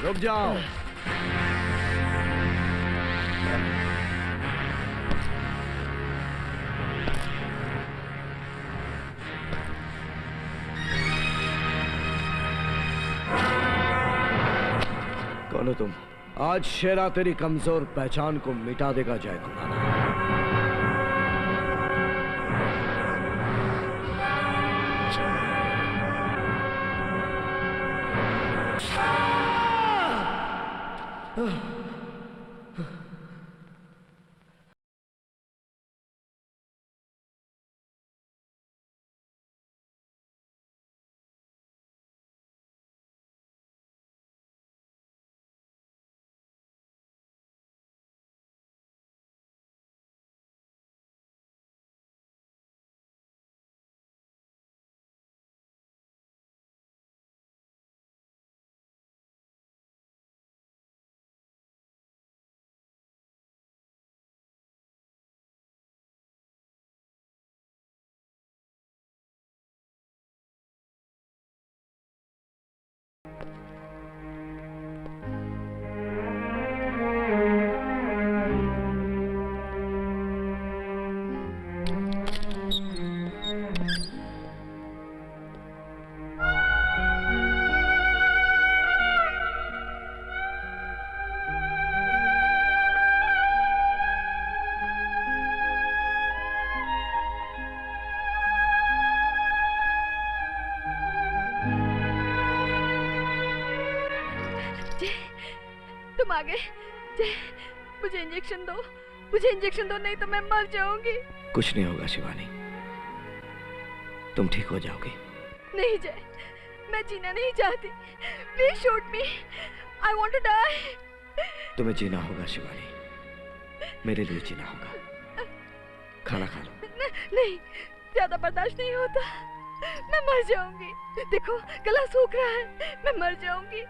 रुक जाओ। कौन हो तुम? आज शेरा तेरी कमजोर पहचान को मिटा देगा जय खुराना। तुम आ गए। मुझे इंजेक्शन दो, मुझे इंजेक्शन दो, नहीं तो मैं मर जाऊंगी। कुछ नहीं होगा शिवानी, तुम ठीक हो जाओगी। नहीं जय, मैं जीना नहीं चाहती। Please shoot me, I want to die. तुम्हें जीना होगा शिवानी, मेरे लिए जीना होगा। खाना खा लो। नहीं, ज्यादा बर्दाश्त नहीं होता, मैं मर जाऊंगी। देखो गला सूख रहा है, मैं मर जाऊंगी।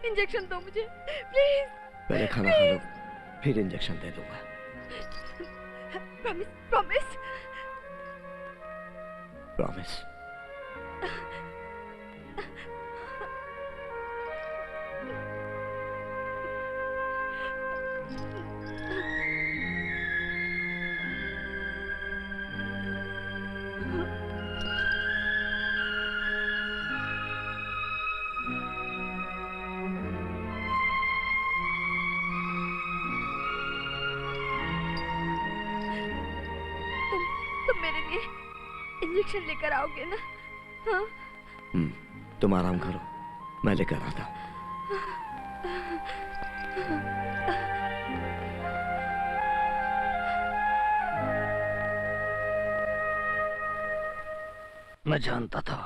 इंजेक्शन दो मुझे प्लीज। पहले खाना खा लो, फिर इंजेक्शन दे दूंगा। Promise, promise, promise. इंजेक्शन लेकर आओगे ना? हाँ? तुम आराम करो, मैं लेकर आता हूँ। मैं जानता था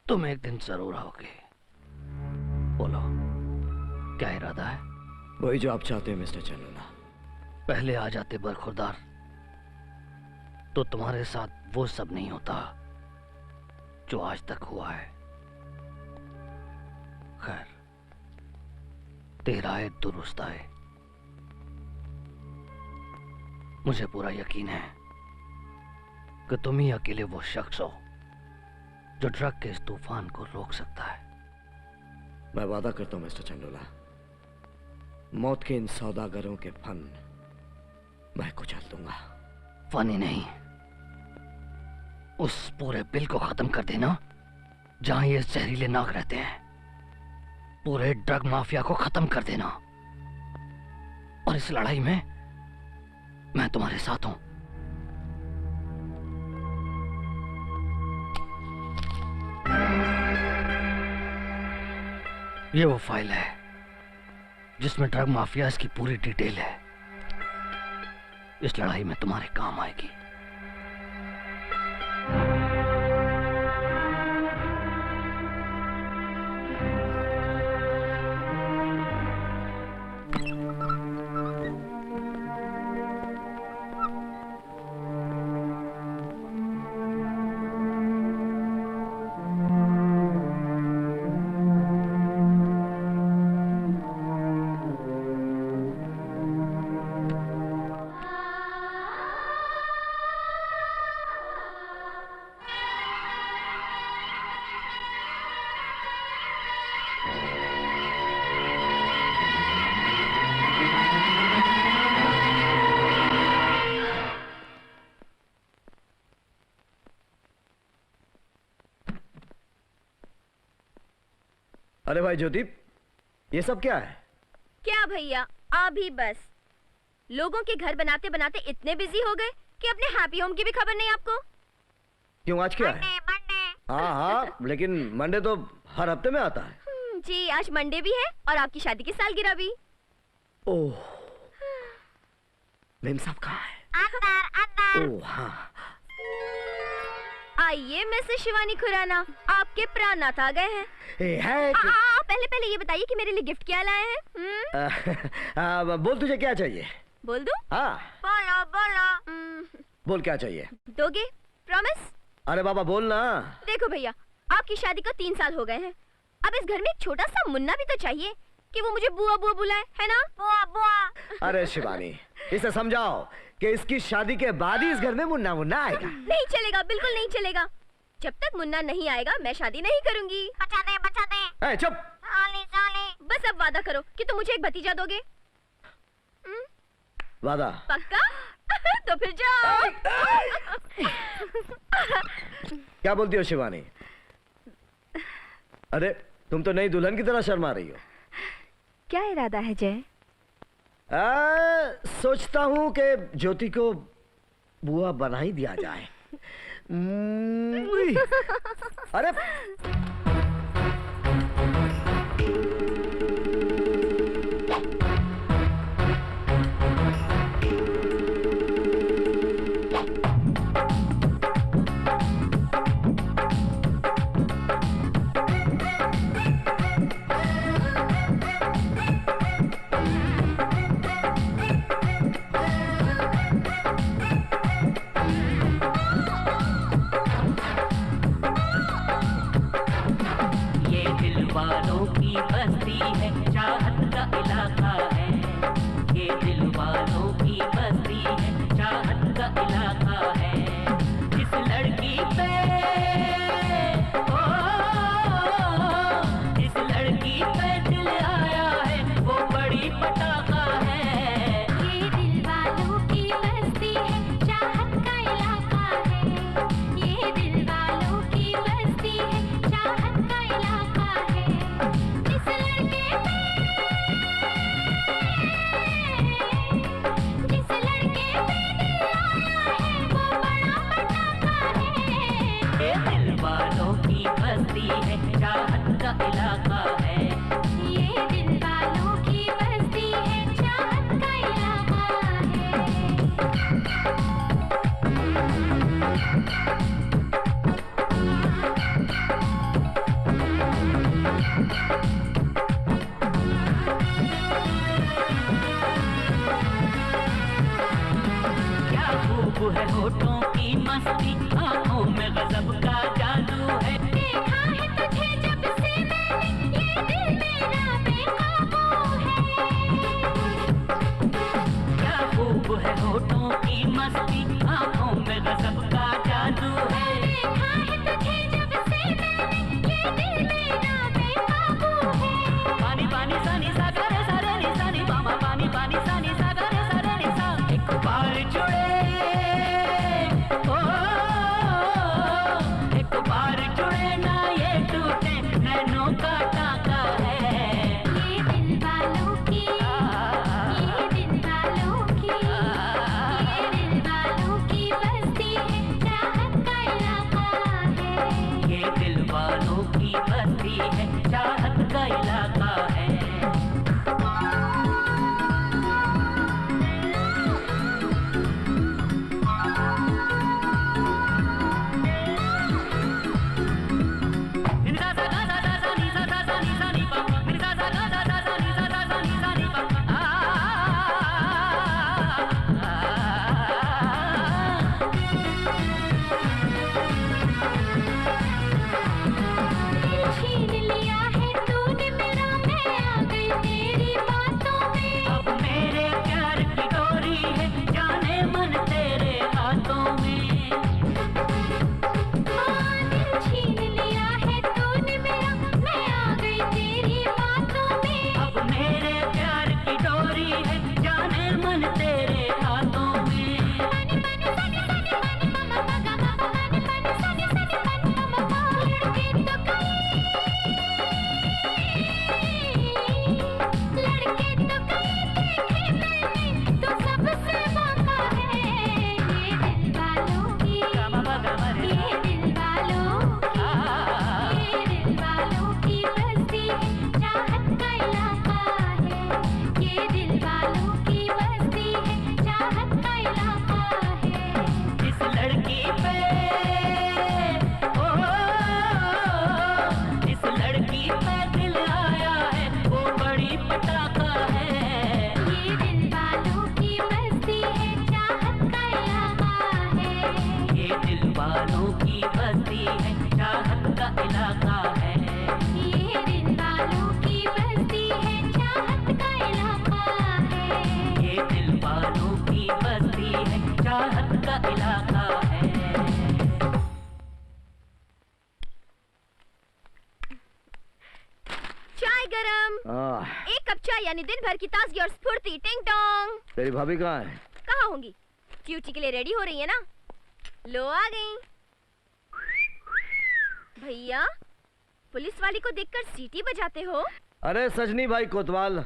तुम एक दिन जरूर आओगे। बोलो, क्या इरादा है? वही जो आप चाहते हैं मिस्टर चंदोला। पहले आ जाते बरखुरदार तो तुम्हारे साथ वो सब नहीं होता जो आज तक हुआ है। खैर, तेरा है दुरुस्त है। मुझे पूरा यकीन है कि तुम ही अकेले वो शख्स हो जो ड्रग के इस तूफान को रोक सकता है। मैं वादा करता हूं मिस्टर चंदोला, मौत के इन सौदागरों के फन मैं कुचल दूंगा। फन ही नहीं, उस पूरे बिल को खत्म कर देना जहां ये जहरीले नाग रहते हैं। पूरे ड्रग माफिया को खत्म कर देना। और इस लड़ाई में मैं तुम्हारे साथ हूं। ये वो फाइल है जिसमें ड्रग माफिया की पूरी डिटेल है। इस लड़ाई में तुम्हारे काम आएगी। अरे भाई ज्योति, ये सब क्या है? क्या भैया, अभी बस लोगों के घर बनाते बनाते इतने बिजी हो गए कि अपने हैप्पी होम की भी खबर नहीं आपको। क्यों, आज क्या है? हाँ हाँ, लेकिन मंडे तो हर हफ्ते में आता है। जी, आज मंडे भी है और आपकी शादी की सालगिरह भी। ओह, मेम साहब कहाँ है? अंदर। ओह हाँ। आइए मिसेस शिवानी खुराना, आपके प्राणनाथ आ गए हैं। है पहले ये बताइए कि मेरे लिए गिफ्ट क्या लाए हैं? बोल, तुझे क्या चाहिए? बोल दूं? हाँ बोलो। बोल, क्या चाहिए? दोगे? प्रॉमिस? अरे बाबा बोल ना। देखो भैया, आपकी शादी को 3 साल हो गए हैं। अब इस घर में एक छोटा सा मुन्ना भी तो चाहिए कि वो मुझे बुआ बुआ बुलाए, है ना? बुआ बुआ। अरे शिवानी, इसे समझाओ कि इसकी शादी के बाद ही इस घर में मुन्ना मुन्ना आएगा। नहीं चलेगा, बिल्कुल नहीं चलेगा। जब तक मुन्ना नहीं आएगा मैं शादी नहीं करूंगी। बचा दे। चुप। बस अब वादा करो कि तुम मुझे एक भतीजा दोगे। वादा? पक्का? तो फिर जाओ। क्या बोलती हो शिवानी? अरे तुम तो नई दुल्हन की तरह शर्मा रही हो। क्या इरादा है जय? सोचता हूँ कि ज्योति को बुआ बना ही दिया जाए। अरे वालों की बस्ती है, चाहत का इलाका है। ये दिल वालों की बस्ती है, चाहत का इलाका है। जिस लड़की पे ओ, जिस लड़की पे दिल आया है वो बड़ी पटाखा है। ये दिल वालों की बस्ती है, चाहत का इलाका है। ये दिल वालों की बस्ती है, चाहत का इलाका है। जिस लड़के पे दिल आया है वो बड़ा पटाखा है। ये दिल वालों की बस्ती है, चाहत का इलाका है। ये दिल वालों की बस्ती है, चाहत का इलाका क्या खूब है होठों की मस्ती, आंखों में गजब का जादू है। देखा है तुझे जब से मैंने, ये दिल मेरा बेकाबू है। क्या खूब है होठों की मस्ती, आंखों में गजब का जादू है। देखा है तुझे जब से मैंने, ये दिल मेरा बेकाबू है। पानी पानी सानी सा करे सारे नी सानी बामा, पानी पानी सानी सा करे सारे नी सा। एक बार जुड़े ओ, एक बार जुड़े ना ये टूटे, नैनों का टाका है। ये दिल वालों की, ये दिल वालों की, ये दिल वालों एक कप चाय यानी दिन भर की ताजगी और स्फूर्ति। टिंग टोंग। तेरी भाभी कहाँ है? कहाँ होंगी? ड्यूटी के लिए रेडी हो रही है ना। लो आ गई। भैया, पुलिस वाली को देखकर सीटी बजाते हो? अरे सजनी भाई कोतवाल,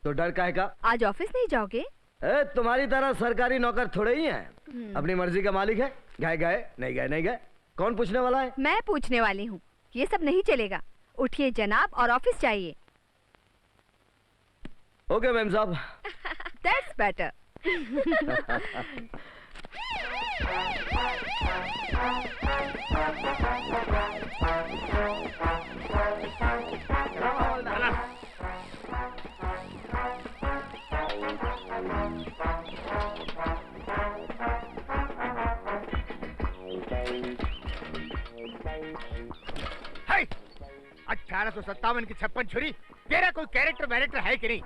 तो डर काहे का? आज ऑफिस नहीं जाओगे? तुम्हारी तरह सरकारी नौकर थोड़े ही हैं। अपनी मर्जी का मालिक है। गए गए, नहीं गए नहीं गए, कौन पूछने वाला है? मैं पूछने वाली हूँ। ये सब नहीं चलेगा। उठिए जनाब और ऑफिस जाइए। ओके मैम साहब। That's better. हाय 1857 की 56 छुरी, तेरा कोई कैरेक्टर वैरेक्टर है कि नहीं?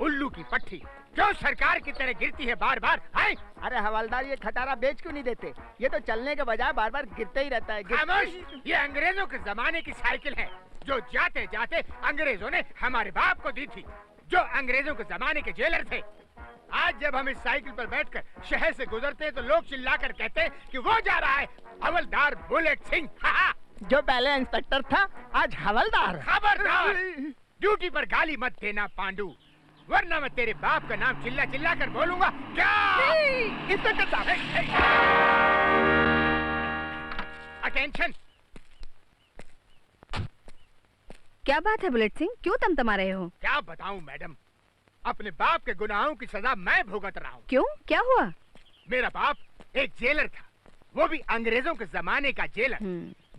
उल्लू की पट्टी क्यों सरकार की तरह गिरती है बार बार? हाय अरे हवलदार, ये खटारा बेच क्यों नहीं देते? ये तो चलने के बजाय बार बार गिरते ही रहता है। खामोश! ये अंग्रेजों के जमाने की साइकिल है जो जाते जाते अंग्रेजों ने हमारे बाप को दी थी, जो अंग्रेजों के जमाने के जेलर थे। आज जब हम इस साइकिल पर बैठकर शहर से गुजरते हैं तो लोग चिल्लाकर कहते हैं कि वो जा रहा है हवलदार बुलेट सिंह। जो पहले इंस्पेक्टर था आज हवलदार। खबरदार! ड्यूटी पर गाली मत देना पांडू, वरना मैं तेरे बाप का नाम चिल्ला चिल्ला कर बोलूंगा। क्या? इंस्पेक्टर साहब, अटेंशन! क्या बात है बुलेट सिंह, क्यों तमतमा रहे हो? क्या बताऊं मैडम, अपने बाप के गुनाहों की सजा मैं भुगत रहा हूँ। क्यों, क्या हुआ? मेरा बाप एक जेलर था, वो भी अंग्रेजों के जमाने का जेलर।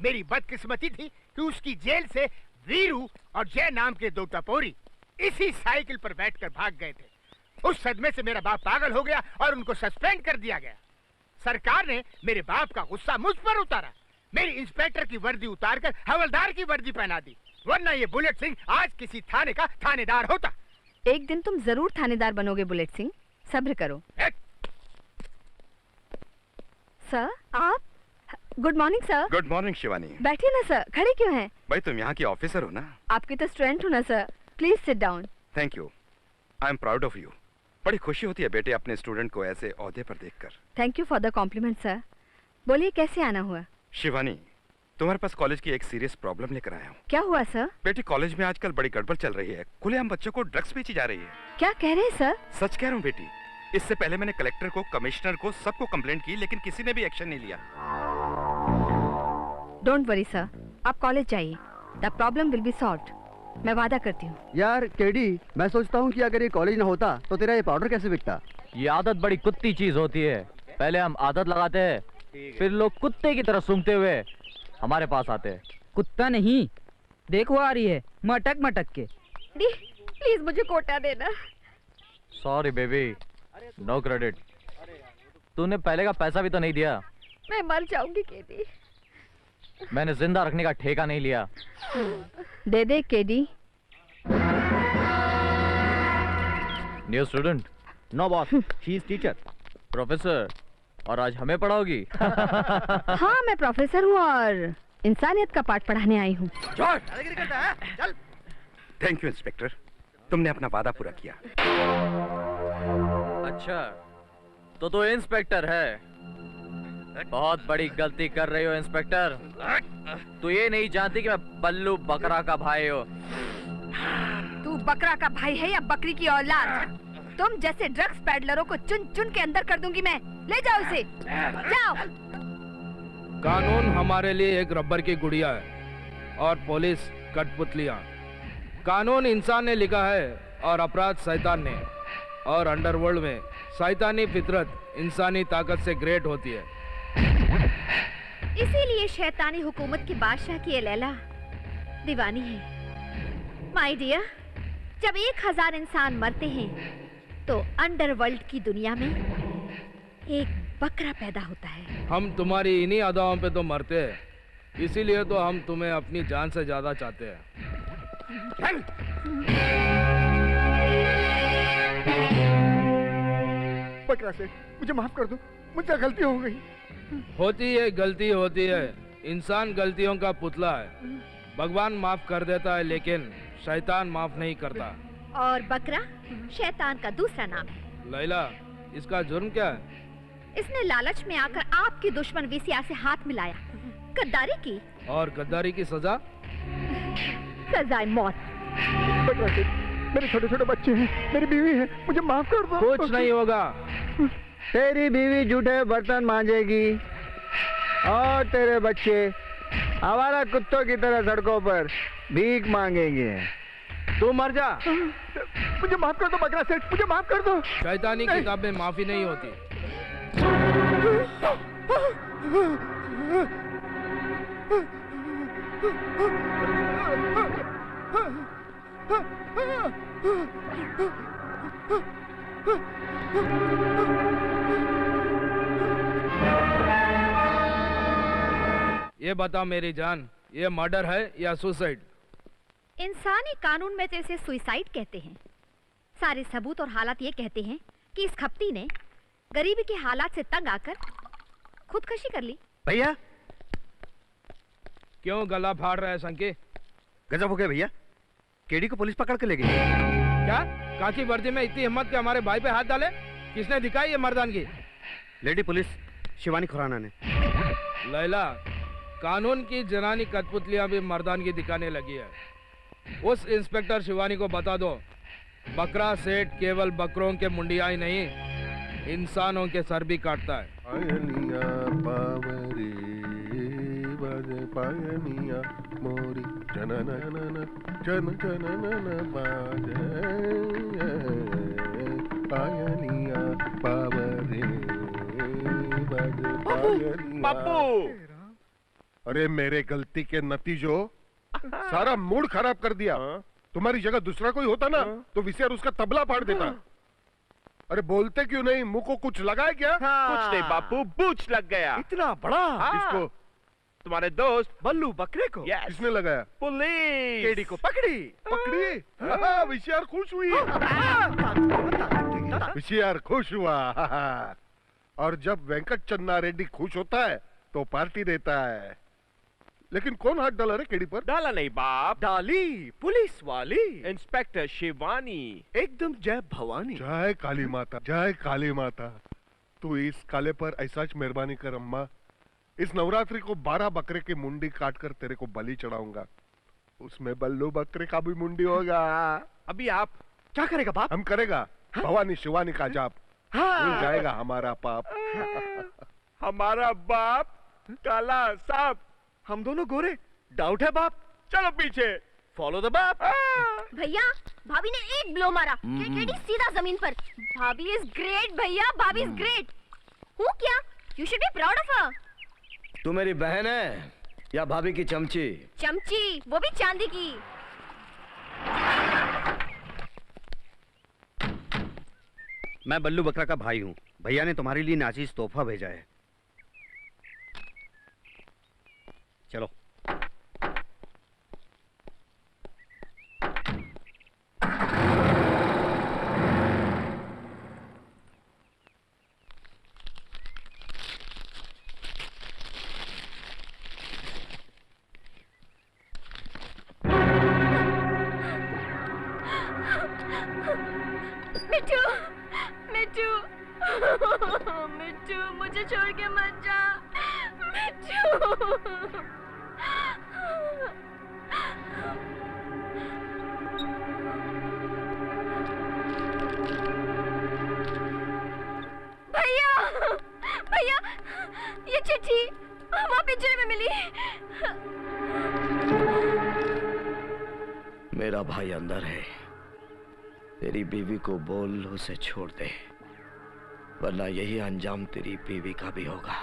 मेरी बदकिस्मती थी कि उसकी जेल से वीरू और जय नाम के दो टपोरी इसी साइकिल पर बैठकर भाग गए थे। उस सदमे से मेरा बाप पागल हो गया और उनको सस्पेंड कर दिया गया। सरकार ने मेरे बाप का गुस्सा मुझ पर उतारा, मेरी इंस्पेक्टर की वर्दी उतारकर हवलदार की वर्दी पहना दी, वरना ये बुलेट सिंह आज किसी थाने का थानेदार होता। एक दिन तुम जरूर थानेदार बनोगे बुलेट सिंह, सब्र करो। सर, आप? Good morning sir. Good morning Shivani. बैठिए ना सर, खड़े क्यों हैं? भाई तुम यहाँ की ऑफिसर हो ना? आपकी तो स्टूडेंट हूँ ना sir. Please sit down. Thank you, I am proud of you. बड़ी खुशी होती है बेटे अपने स्टूडेंट को ऐसे ओहदे पर देखकर। Thank you for the compliment sir. बोलिए कैसे आना हुआ? शिवानी, तुम्हारे पास कॉलेज की एक सीरियस प्रॉब्लम लेकर आया हूँ। क्या हुआ सर? बेटी, कॉलेज में आजकल बड़ी गड़बड़ चल रही है। खुलेआम बच्चों को ड्रग्स बेची जा रही है। क्या कह रहे हैं सर? सच कह रहा हूँ बेटी। इससे पहले मैंने कलेक्टर को, कमिश्नर को, सबको कंप्लेंट की, लेकिन किसी ने भी एक्शन नहीं लिया। डोंट वरी सर, आप कॉलेज जाइए, the problem will be solved. मैं वादा करती हूँ। यार केडी, मैं सोचता हूँ कि अगर ये कॉलेज ना होता तो तेरा ये पाउडर कैसे बिकता? ये आदत बड़ी कुत्ती चीज होती है। पहले हम आदत लगाते हैं, फिर लोग कुत्ते की तरह सूंघते हुए हमारे पास आते हैं। कुत्ता नहीं, देखो आ रही है मटक मटक के। प्लीज मुझे कोटा देना। Sorry baby, no credit. तूने पहले का पैसा भी तो नहीं दिया। मैं मर जाऊंगी केडी। मैंने जिंदा रखने का ठेका नहीं लिया। दे दे KD. New student? No boss, she is teacher. Professor, और आज हमें पढ़ाओगी? हाँ, मैं प्रोफेसर हूँ और इंसानियत का पाठ पढ़ाने आई हूँ। थैंक यू इंस्पेक्टर, तुमने अपना वादा पूरा किया। अच्छा, तो इंस्पेक्टर है। बहुत बड़ी गलती कर रही हो इंस्पेक्टर। तू ये नहीं जानती कि मैं बल्लू बकरा का भाई हूँ। तू बकरा का भाई है या बकरी की औलाद? तुम जैसे ड्रग्स पैडलरों को चुन चुन के अंदर कर दूंगी मैं। ले जाओ इसे, जाओ। कानून हमारे लिए एक रबर की गुड़िया है और पुलिस कठपुतलियां। कानून इंसान ने लिखा है और अपराध शैतान ने, और अंडरवर्ल्ड में शैतानी फितरत इंसानी ताकत से ग्रेट होती है। इसीलिए शैतानी हुकूमत की बादशाह की ये लैला दीवानी है। माय डियर, जब 1000 इंसान मरते हैं तो अंडरवर्ल्ड की दुनिया में एक बकरा पैदा होता है। हम तुम्हारी इन्हीं अदाओं पे तो मरते हैं, इसीलिए तो हम तुम्हें अपनी जान से ज्यादा चाहते हैं। बकरा से मुझे माफ कर दो, मुझसे गलती हो गई। होती है गलती होती है, इंसान गलतियों का पुतला है। भगवान माफ कर देता है लेकिन शैतान माफ नहीं करता। और बकरा शैतान का दूसरा नाम है। लैला, इसका जुर्म क्या है? इसने लालच में आकर आपके दुश्मन वीसीआर से हाथ मिलाया, गद्दारी की। और गद्दारी की सजा? सजाए मौत। मेरे छोटे छोटे बच्चे हैं, मेरी बीवी है, मुझे माफ कर दो। कुछ नहीं होगा। तेरी बीवी जूठे बर्तन मांजेगी और तेरे बच्चे आवारा कुत्तों की तरह सड़कों पर भीख मांगेंगे। तू मर जा। मुझे माफ कर दो बकरा सेठ, मुझे माफ कर दो। शैतानी किताब में माफी नहीं होती। ये बता मेरी जान, ये मर्डर है या सुसाइड? इंसानी कानून में तो इसे सुसाइड कहते हैं। सारे सबूत और हालात ये कहते हैं कि इस खपती ने गरीबी के हालात से तंग आकर खुदकशी कर ली। भैया क्यों गला फाड़ रहा है संके? गजब हो गया भैया, केडी को पुलिस पकड़ के ले गई। क्या काकी वर्दी में इतनी हिम्मत के हमारे भाई पे हाथ डाले? किसने दिखाई ये मर्दानगी? लेडी पुलिस शिवानी खुराना ने। लैला, कानून की जनानी कठपुतलियां भी मर्दानगी दिखाने लगी है। उस इंस्पेक्टर शिवानी को बता दो, बकरा सेठ केवल बकरों के मुंडिया ही नहीं, इंसानों के सर भी काटता है। पायनिया मोरी जनन जन जनन बाजे पायनिया पावरे बाजे पायनिया। अरे मेरे गलती के नतीजों सारा मूड खराब कर दिया। तुम्हारी जगह दूसरा कोई होता ना तो विशेष उसका तबला फाड़ देता। अरे बोलते क्यों नहीं? मुंह को कुछ लगा है क्या? कुछ नहीं बापू, बूच लग गया। इतना बड़ा? किसको? तुम्हारे दोस्त बल्लू बकरे को। किसने लगाया? पुलिस। केडी को पकड़ी। विशेष खुश हुई। विशेष खुश हुआ। और जब वेंकट चन्ना रेड्डी खुश होता है तो पार्टी देता है। लेकिन कौन हाथ डाला रे केडी पर? डाला नहीं बाप, डाली पुलिस वाली इंस्पेक्टर शिवानी। एकदम जय भवानी। जय काली माता, जय काली माता। तू इस काले पर ऐसा मेहरबानी कर अम्मा। इस नवरात्रि को 12 बकरे की मुंडी काट कर तेरे को बलि चढ़ाऊंगा। उसमें बल्लू बकरे का भी मुंडी होगा। अभी आप क्या करेगा बाप? हम करेगा भवानी शिवानी का जाप। भूल जाएगा हमारा पाप। हमारा बाप काला सांप, हम दोनों गोरे। डाउट है बाप? चलो पीछे, फॉलो द बाप। भैया, भाभी ने एक ब्लो मारा, केडी सीधा जमीन पर। भाभी इज ग्रेट भैया, भाभी इज ग्रेट। हूँ क्या? You should be proud of her. तू मेरी बहन है या भाभी की चमची? चमची, वो भी चांदी की। मैं बल्लू बकरा का भाई हूँ। भैया ने तुम्हारे लिए नाचीज तोहफा भेजा है। चलो। मिट्टू, मिट्टू, मिट्टू, मुझे छोड़ के मत जा। मिट्टू। भैया, भैया, ये चिट्ठी वहाँ पिंजरे में मिली। मेरा भाई अंदर है। तेरी बीवी को बोल उसे छोड़ दे, वरना यही अंजाम तेरी बीवी का भी होगा।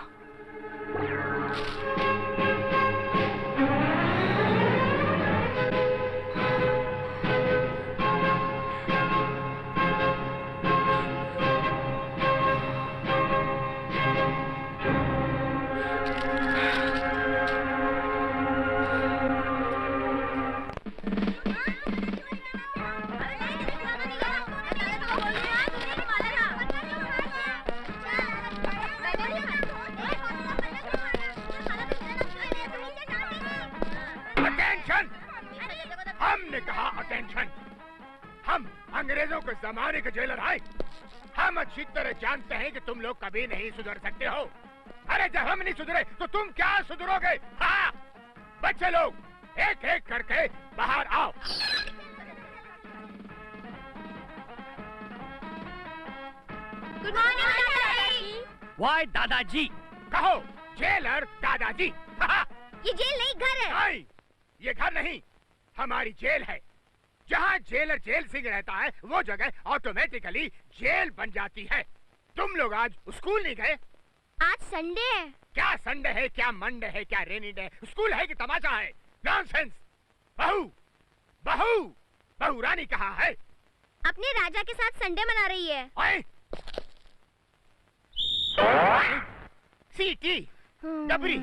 अंग्रेजों के जमाने के जेलर हैं। हम अच्छी तरह जानते हैं कि तुम लोग कभी नहीं सुधर सकते हो। अरे जब हम नहीं सुधरे तो तुम क्या सुधरोगे? हाँ, बच्चे लोग एक एक करके बाहर आओ। गुड मॉर्निंग दादाजी। वाई दादाजी? कहो जेलर दादाजी। हाँ, ये जेल नहीं घर है। नहीं, ये घर नहीं, हमारी जेल है। जहाँ जेलर जेल सिंह रहता है वो जगह ऑटोमेटिकली जेल बन जाती है। तुम लोग आज स्कूल नहीं गए? आज संडे है। क्या संडे है, क्या मंडे है, क्या रेनी डे? स्कूल है कि तमाशा है? नॉनसेंस। बहू बहू बहू रानी कहाँ है? अपने राजा के साथ संडे मना रही है। ओए! सीटी डबरी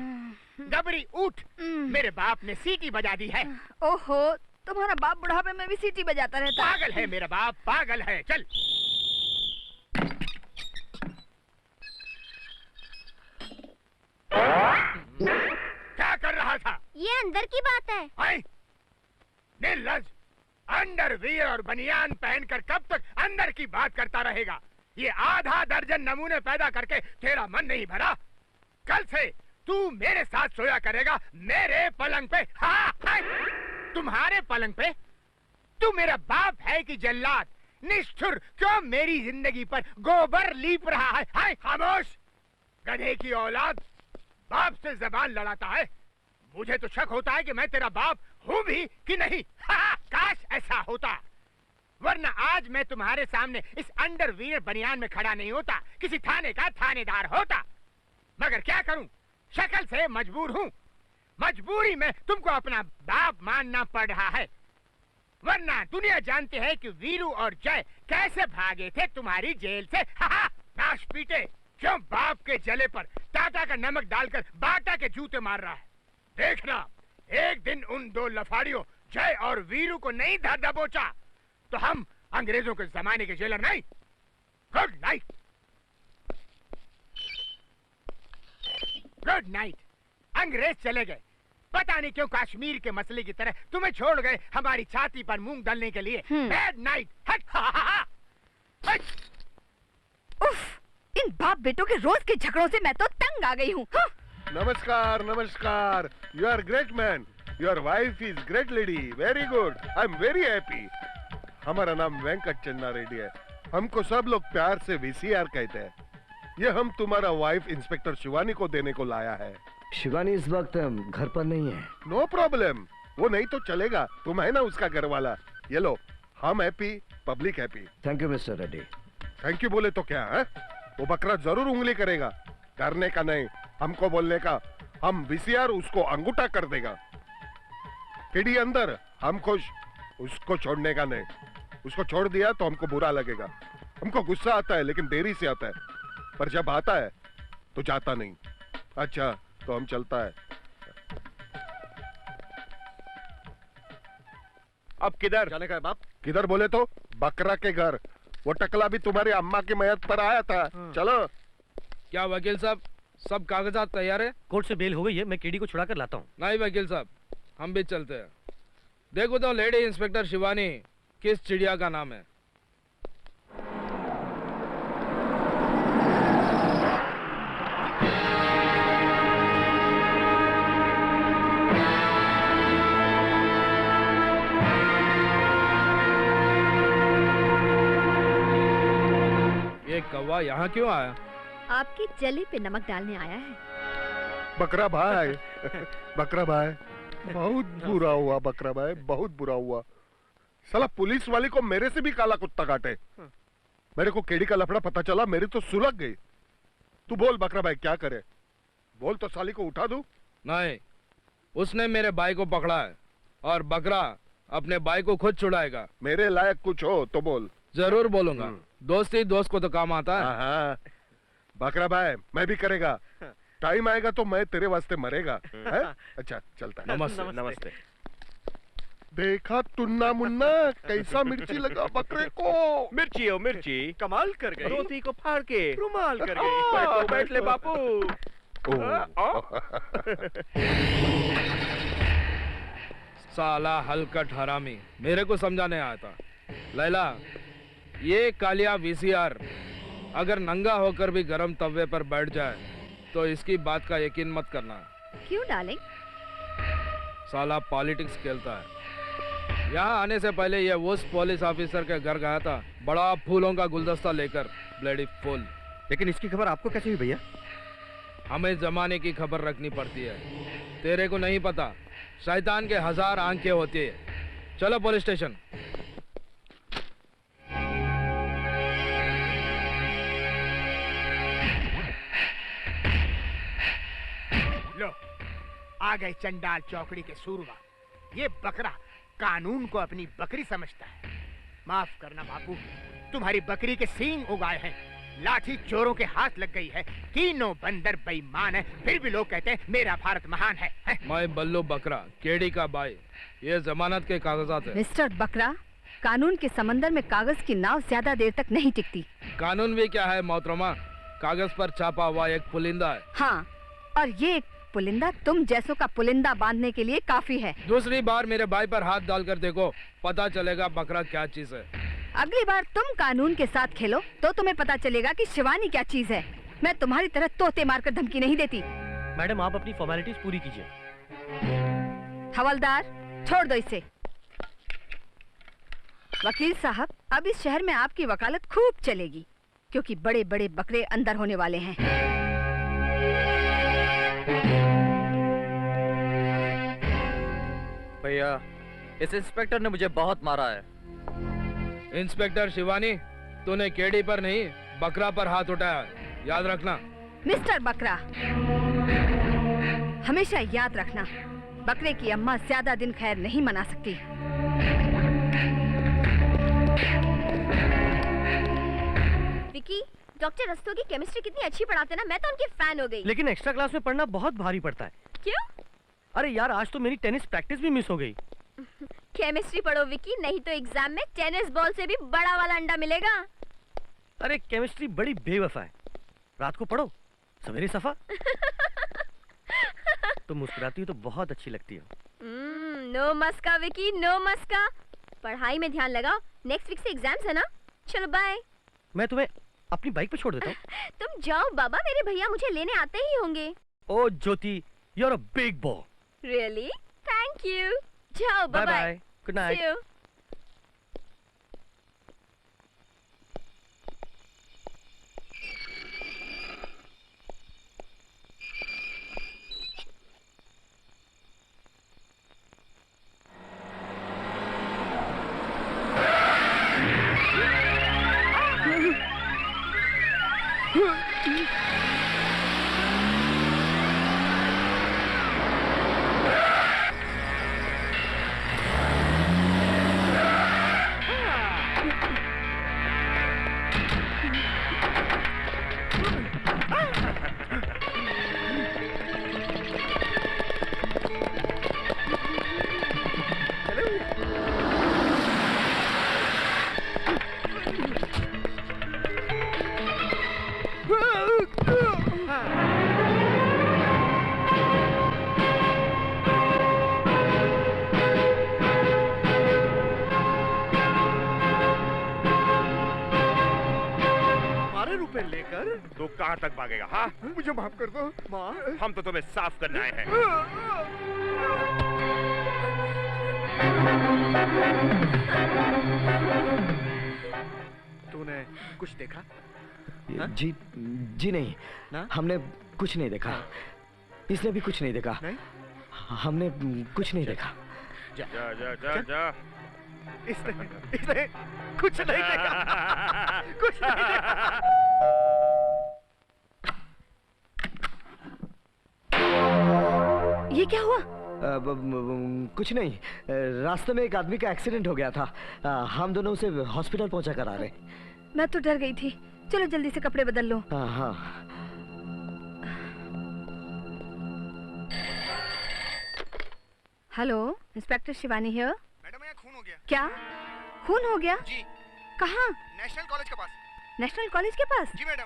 डबरी उठ। मेरे बाप ने सीटी बजा दी है। ओहो, तुम्हारा बाप बुढ़ापे में भी सीटी बजाता रहता है। पागल है मेरा बाप, पागल है। चल क्या कर रहा था? ये अंदर की बात है। आई? निर्लज, अंडरवियर और बनियान पहनकर कब तक अंदर की बात करता रहेगा? ये आधा दर्जन नमूने पैदा करके तेरा मन नहीं भरा? कल से तू मेरे साथ सोया करेगा, मेरे पलंग पे। हाँ, हाँ। तुम्हारे पलंग पे? तू मेरा बाप है कि जल्लाद? निष्ठुर, क्यों मेरी जिंदगी पर गोबर लीप रहा है? हाय, खामोश, गधे की औलाद, बाप से जबान लड़ाता है। मुझे तो शक होता है कि मैं तेरा बाप हूँ भी कि नहीं। हाँ, काश ऐसा होता, वरना आज मैं तुम्हारे सामने इस अंडरवियर बनियान में खड़ा नहीं होता, किसी थाने का थानेदार होता। मगर क्या करूं, शक्ल से मजबूर हूं। मजबूरी में तुमको अपना बाप मानना पड़ रहा है, वरना दुनिया जानती है कि वीरू और जय कैसे भागे थे तुम्हारी जेल से। नाश पीटे, क्यों बाप के जले पर टाटा का नमक डालकर बाटा के जूते मार रहा है। देखना, एक दिन उन दो लफाड़ियों जय और वीरू को नहीं दबोचा तो हम अंग्रेजों के जमाने के जेलर नहीं। Good night. Good night. अंग्रेज चले गए, पता नहीं क्यों कश्मीर के मसले की तरह तुम्हें छोड़ गए हमारी छाती पर मूंग डालने के लिए। Bad night. उफ, इन बाप बेटों के रोज के झगड़ों से मैं तो तंग आ गई हूँ। नमस्कार नमस्कार। You are great man, your wife is great lady, very good, I am very happy. हमारा नाम वेंकट चन्ना रेड्डी है, हमको सब लोग प्यार से वीसीआर कहते हैं। ये हम तुम्हारा वाइफ इंस्पेक्टर शिवानी को देने को लाया है। शिवानी इस वक्त घर पर नहीं है। नो प्रॉब्लम, वो नहीं तो चलेगा, तुम है ना उसका घर वाला। ये लो, हम happy, public happy. Thank you mister Reddy. Thank you बोले तो क्या है? वो बकरा जरूर उंगली करेगा, करने का नहीं, हमको बोलने का। हम वीसीआर उसको अंगूठा कर देगा। किडी अंदर, हम खुश, उसको छोड़ने का नहीं। उसको छोड़ दिया तो हमको बुरा लगेगा। हमको गुस्सा आता है लेकिन देरी से आता है, पर जब आता है तो जाता नहीं। अच्छा तो हम चलता है। अब किधर जाने का है बाप? किधर बोले तो बकरा के घर। वो टकला भी तुम्हारी अम्मा की मयत पर आया था। चलो। क्या वकील साहब, सब कागजात तैयार है? कोर्ट से बेल हो गई है, मैं केडी को छुड़ा कर लाता हूँ। नहीं वकील साहब, हम भी चलते हैं। देखो तो लेडी इंस्पेक्टर शिवानी किस चिड़िया का नाम है? ये कौवा यहाँ क्यों आया? आपकी जली पे नमक डालने आया है। बकरा भाई बकरा भाई, बहुत बुरा हुआ बकरा भाई, बहुत बुरा हुआ। साला पुलिस वाली को मेरे से भी काला कुत्ता काटे। मेरे को केडी का लफड़ा पता चला, मेरी तो सुलग गई। तू बोल बकरा भाई क्या करे? बोल तो साली को उठा दूं? नहीं, उसने मेरे भाई को पकड़ा है और बकरा अपने भाई को खुद छुड़ाएगा। मेरे लायक कुछ हो तो बोल। जरूर बोलूंगा, दोस्त ही दोस्त को तो काम आता है। हाँ, बकरा भाई मैं भी करेगा। टाइम आएगा तो मैं तेरे वास्ते मरेगा है? अच्छा चलता है। नमस्ते नमस्ते। देखा टुन्ना मुन्ना कैसा मिर्ची लगा बकरे को। मिर्ची हो मिर्ची, कमाल कर गई। धोती को फाड़ के रुमाल कर गई। बैठ ले बापू। साला हलकट हरामी, मेरे को समझाने आया था। लैला, ये कालिया वीसीआर अगर नंगा होकर भी गरम तवे पर बैठ जाए तो इसकी बात का यकीन मत करना। क्यों डार्लिंग? साला पॉलिटिक्स खेलता है। यहाँ आने से पहले ये उस पुलिस ऑफिसर के घर गया था, बड़ा फूलों का गुलदस्ता लेकर, ब्लडी फुल। लेकिन इसकी खबर आपको कैसे हुई भैया? हमें जमाने की खबर रखनी पड़ती है, तेरे को नहीं पता। शैतान के 1000 आंखें होती है। चलो पुलिस स्टेशन। लो, आ गए चंडाल चौकड़ी के सूरमा। ये बकरा कानून को अपनी बकरी समझता है। माफ करना बापू, तुम्हारी बकरी के सींग उगाए हैं, लाठी चोरों के हाथ लग गई है, तीनों बंदर बेईमान है, फिर भी लोग कहते हैं मेरा भारत महान है। मैं बल्लू बकरा, केडी का भाई। ये जमानत के कागजात है। मिस्टर बकरा, कानून के समंदर में कागज की नाव ज्यादा देर तक नहीं टिकती। कानून भी क्या है मोहतरमा, कागज पर छापा हुआ एक पुलिंदा है। हाँ, और ये एक पुलिंदा तुम जैसों का पुलिंदा बांधने के लिए काफी है। दूसरी बार मेरे भाई पर हाथ डालकर देखो, पता चलेगा बकरा क्या चीज है। अगली बार तुम कानून के साथ खेलो तो तुम्हें पता चलेगा कि शिवानी क्या चीज है। मैं तुम्हारी तरह तोते मारकर धमकी नहीं देती। मैडम आप अपनी फॉर्मेलिटीज पूरी कीजिए। हवलदार, छोड़ दो इसे। वकील साहब, अब इस शहर में आपकी वकालत खूब चलेगी, क्योंकि बड़े बड़े बकरे अंदर होने वाले हैं। भैया, इस इंस्पेक्टर ने मुझे बहुत मारा है। इंस्पेक्टर शिवानी, तूने केडी पर नहीं बकरा पर हाथ उठाया, याद रखना। मिस्टर बकरा, हमेशा याद रखना, बकरे की अम्मा ज्यादा दिन खैर नहीं मना सकती। विकी, डॉक्टर रस्तोगी केमिस्ट्री कितनी अच्छी पढ़ाते ना, मैं तो उनकी फैन हो गई। लेकिन एक्स्ट्रा क्लास में पढ़ना बहुत भारी पड़ता है। क्यों? अरे यार, आज तो मेरी टेनिस प्रैक्टिस भी मिस हो गई। केमिस्ट्री पढ़ो विकी, नहीं तो एग्जाम में टेनिस बॉल से भी बड़ा वाला अंडा मिलेगा। अरे केमिस्ट्री बड़ी बेवफा है, रात को पढ़ो सवेरे सफा। तुम मुस्कुराती हो तो बहुत अच्छी लगती हो। नो मस्का विकी, नो मस्का। पढ़ाई में ध्यान लगाओ, नेक्स्ट वीक से एग्जाम्स है ना। चलो बाय। मैं तुम्हें अपनी बाइक पे छोड़ देता हूँ। तुम जाओ बाबा, मेरे भैया मुझे लेने आते ही होंगे। Oh Jyoti, you are a big boy. Really? Thank you. जाओ, बाय बाय। Good night. लेकर तो कहाँ तक भागेगा? हाँ, मुझे माफ कर दो माँ। हम तो तुम्हें साफ करने आए हैं। तूने कुछ देखा? जी नहीं ना? हमने कुछ नहीं देखा। इसने भी कुछ नहीं देखा। नहीं? हमने कुछ नहीं देखा। जा जा जा जा। इसने कुछ नहीं देखा। कुछ नहीं देखा। ये क्या हुआ? कुछ नहीं, रास्ते में एक आदमी का एक्सीडेंट हो गया था। हम दोनों उसे हॉस्पिटल पहुंचा कर आ रहे। मैं तो डर गई थी। चलो जल्दी से कपड़े बदल लो। हाँ। Hello, inspector Shivani here. Madam, यहाँ खून हो गया। क्या खून हो गया? जी। कहाँ? नेशनल कॉलेज के पास। नेशनल कॉलेज के पास? जी मैडम।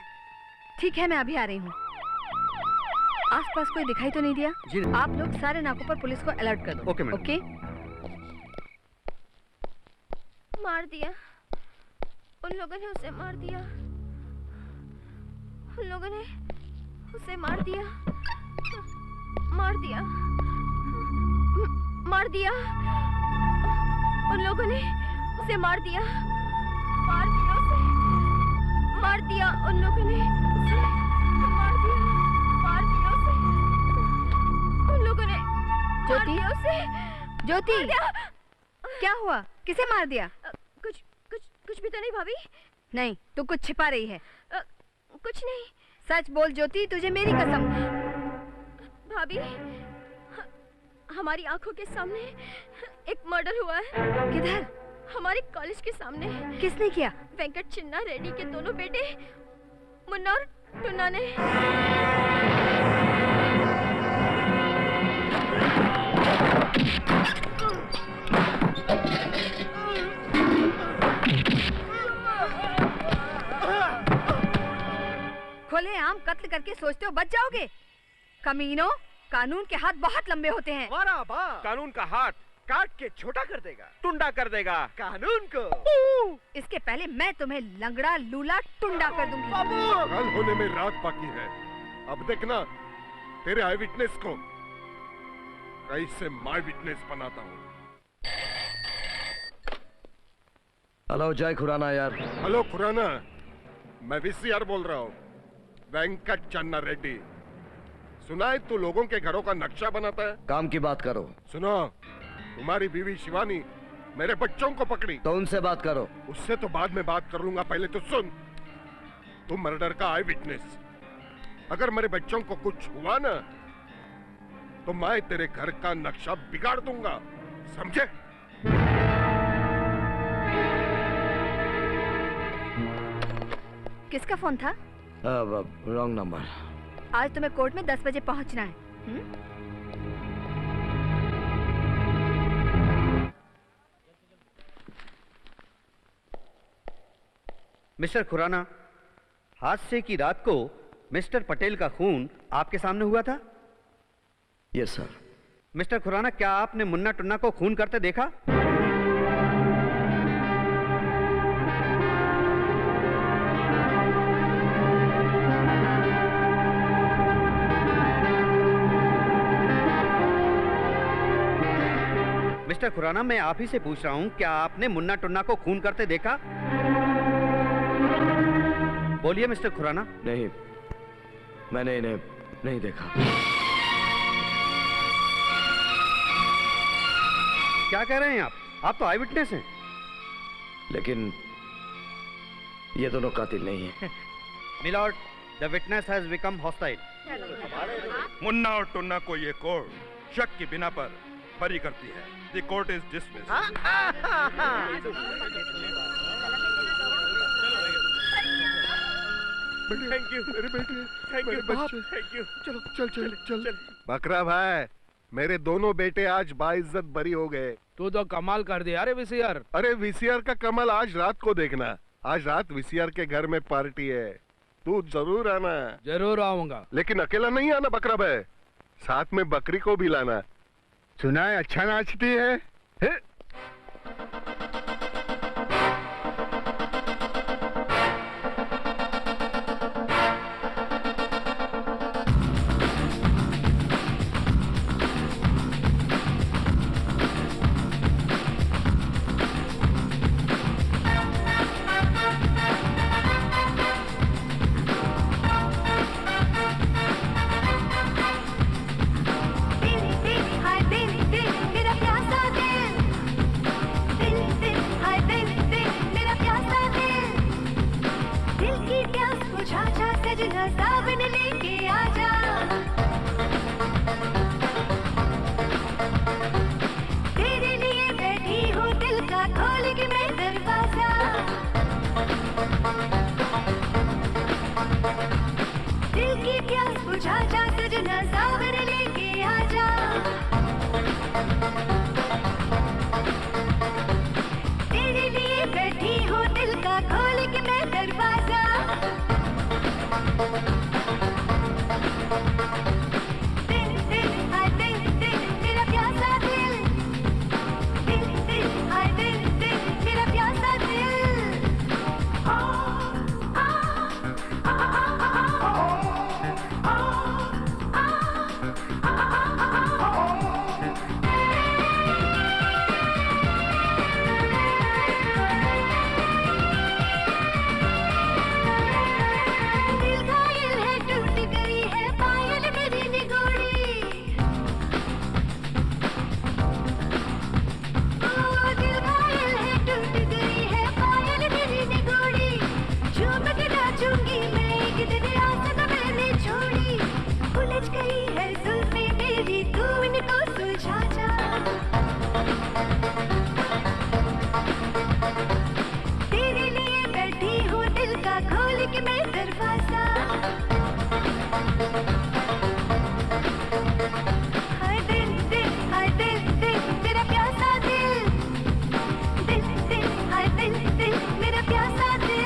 ठीक है, मैं अभी आ रही हूँ। आसपास कोई दिखाई तो नहीं दिया? जी। आप लोग सारे नाकों पर पुलिस को अलर्ट कर दो। Okay madam. ओके। मार दिया उन लोगों ने उसे मार दिया। उन लोगों ने उसे मार दिया। मार दिया। मार दिया। उन लोगों ने उसे मार दिया। मार दिया उसे। मार दिया उन लोगों ने उसे। मार दिया। मार दिया उसे। उन लोगों ने मार दिया उसे। ज्योति, क्या हुआ? किसे मार दिया? कुछ भी तो नहीं भाभी। नहीं, तू कुछ छिपा रही है। कुछ नहीं। सच बोल ज्योति, तुझे मेरी कसम। भाभी, हमारी आंखों के सामने एक मर्डर हुआ है। किधर? हमारे कॉलेज के सामने। किसने किया? वेंकट चिन्ना रेड्डी के दोनों बेटे मुन्ना और टुन्ना ने। खुले आम कत्ल करके सोचते हो बच जाओगे? कमीनों, कानून के हाथ बहुत लंबे होते हैं। कानून का हाथ काट के छोटा कर देगा, टुंडा कर देगा कानून को। इसके पहले मैं तुम्हें लंगड़ा लूला टुंडा कर दूंगी। कल होने में रात बाकी है। अब देखना तेरे आई विटनेस को कैसे माई विटनेस बनाता हूँ। हेलो जय खुराना यार। हेलो खुराना, मैं वीसीआर बोल रहा हूँ, वेंकट चन्ना रेड्डी। सुना है तू लोगों के घरों का नक्शा बनाता है? काम की बात करो। सुनो, तुम्हारी बीवी शिवानी मेरे बच्चों को पकड़ी। तो उनसे बात करो। उससे तो बाद में बात कर लूंगा, पहले तो सुन। तू मर्डर का आई विटनेस। अगर मेरे बच्चों को कुछ हुआ ना तो मैं तेरे घर का नक्शा बिगाड़ दूंगा, समझे? किसका फोन था? Wrong number. आज तुम्हें कोर्ट में 10 बजे पहुंचना है। मिस्टर खुराना, हादसे की रात को मिस्टर पटेल का खून आपके सामने हुआ था? Yes sir. मिस्टर खुराना, क्या आपने मुन्ना टुन्ना को खून करते देखा? मिस्टर खुराना, मैं आप ही से पूछ रहा हूं, क्या आपने मुन्ना टुन्ना को खून करते देखा? बोलिए मिस्टर खुराना। नहीं, मैंने इन्हें नहीं देखा। क्या कह रहे हैं आप? आप तो आई विटनेस हैं। लेकिन ये दोनों कातिल नहीं हैं। Milord, the witness has become hostile. Munna और टुन्ना को ये कोर्ट शक की बिना पर बरी करती है। The court is dismissed. Thank you मेरे बेटे, थैंक यू बच्चे। Thank you. चलो चल चल चल। बकरा भाई, मेरे दोनों बेटे आज बाइज्जत बरी हो गए। तू तो कमाल कर दिया। अरे वीसीआर, अरे वीसीआर का कमाल आज रात को देखना। आज रात वीसीआर के घर में पार्टी है, तू जरूर आना। जरूर आऊंगा, लेकिन अकेला नहीं आना बकरा भाई, साथ में बकरी को भी लाना। सुना है अच्छा नाचती है? के मैं दरवाजा हाय दिल दिल हाय दिल दिल मेरा प्यासा दिल दिल दिल हाय दिल दिल मेरा प्यासा दिल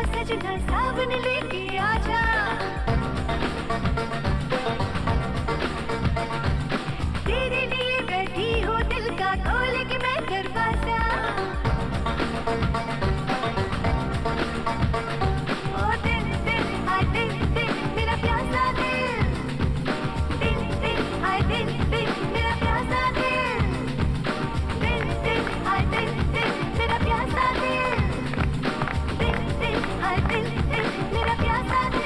सजना सावन लेके आजा तेरे लिए बैठी हूँ दिल का खोल के मैं दरवाजा ओ दिल दिल हाय दिल दिल मेरा प्यासा दिल दिल दिल हाय दिल दिल मेरा प्यासा दिल दिल दिल हाय दिल दिल मेरा प्यासा दिल हाय दिल दिल मेरा प्यासा दिल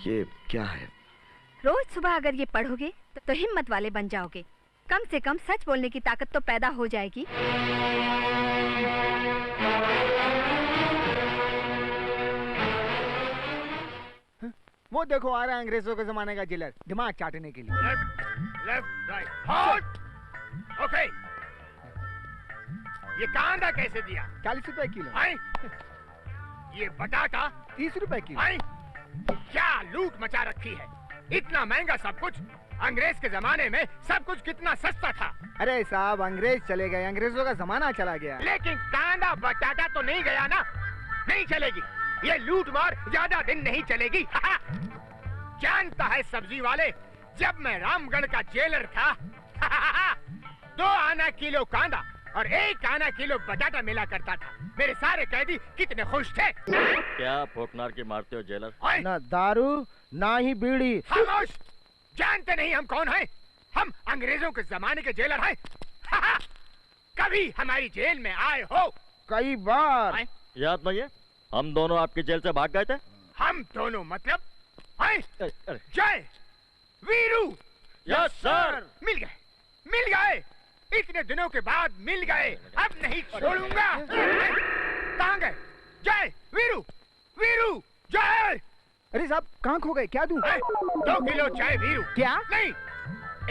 ये क्या है? रोज सुबह अगर ये पढ़ोगे तो हिम्मत वाले बन जाओगे। कम से कम सच बोलने की ताकत तो पैदा हो जाएगी। वो देखो आ रहा है अंग्रेजों के जमाने का जेलर दिमाग चाटने के लिए। Left right hot okay. ये कांदा कैसे दिया? 40 रुपए किलो। ये बटाटा 30 रुपए किलो। क्या लूट मचा रखी है। इतना महंगा सब कुछ। अंग्रेज के जमाने में सब कुछ कितना सस्ता था। अरे साहब अंग्रेज चले गए, अंग्रेजों का जमाना चला गया। लेकिन कांदा बटाटा तो नहीं गया ना। नहीं चलेगी ये लूट मार ज्यादा दिन नहीं चलेगी। जानता है सब्जी वाले, जब मैं रामगढ़ का जेलर था 2 आना किलो कांदा और 1 आना किलो बटाटा मिला करता था। मेरे सारे कैदी कितने खुश थे। क्या फोकनार के मारते हो जेलर? ना दारू ना ही बीड़ी। खामोश। जानते नहीं हम कौन हैं? हम अंग्रेजों के जमाने के जेलर हैं। कभी हमारी जेल में आए हो? कई बार। याद नहीं है हम दोनों आपकी जेल से भाग गए थे? हम दोनों मतलब? जय वीरू। Yes sir. मिल गए इतने दिनों के बाद मिल गए। अब नहीं छोड़ूंगा। कहाँ गए जय वीरू? वीरू जय। अरे साहब कहाँ खो गए? क्या दूं? 2 किलो चाय वीरू। क्या? नहीं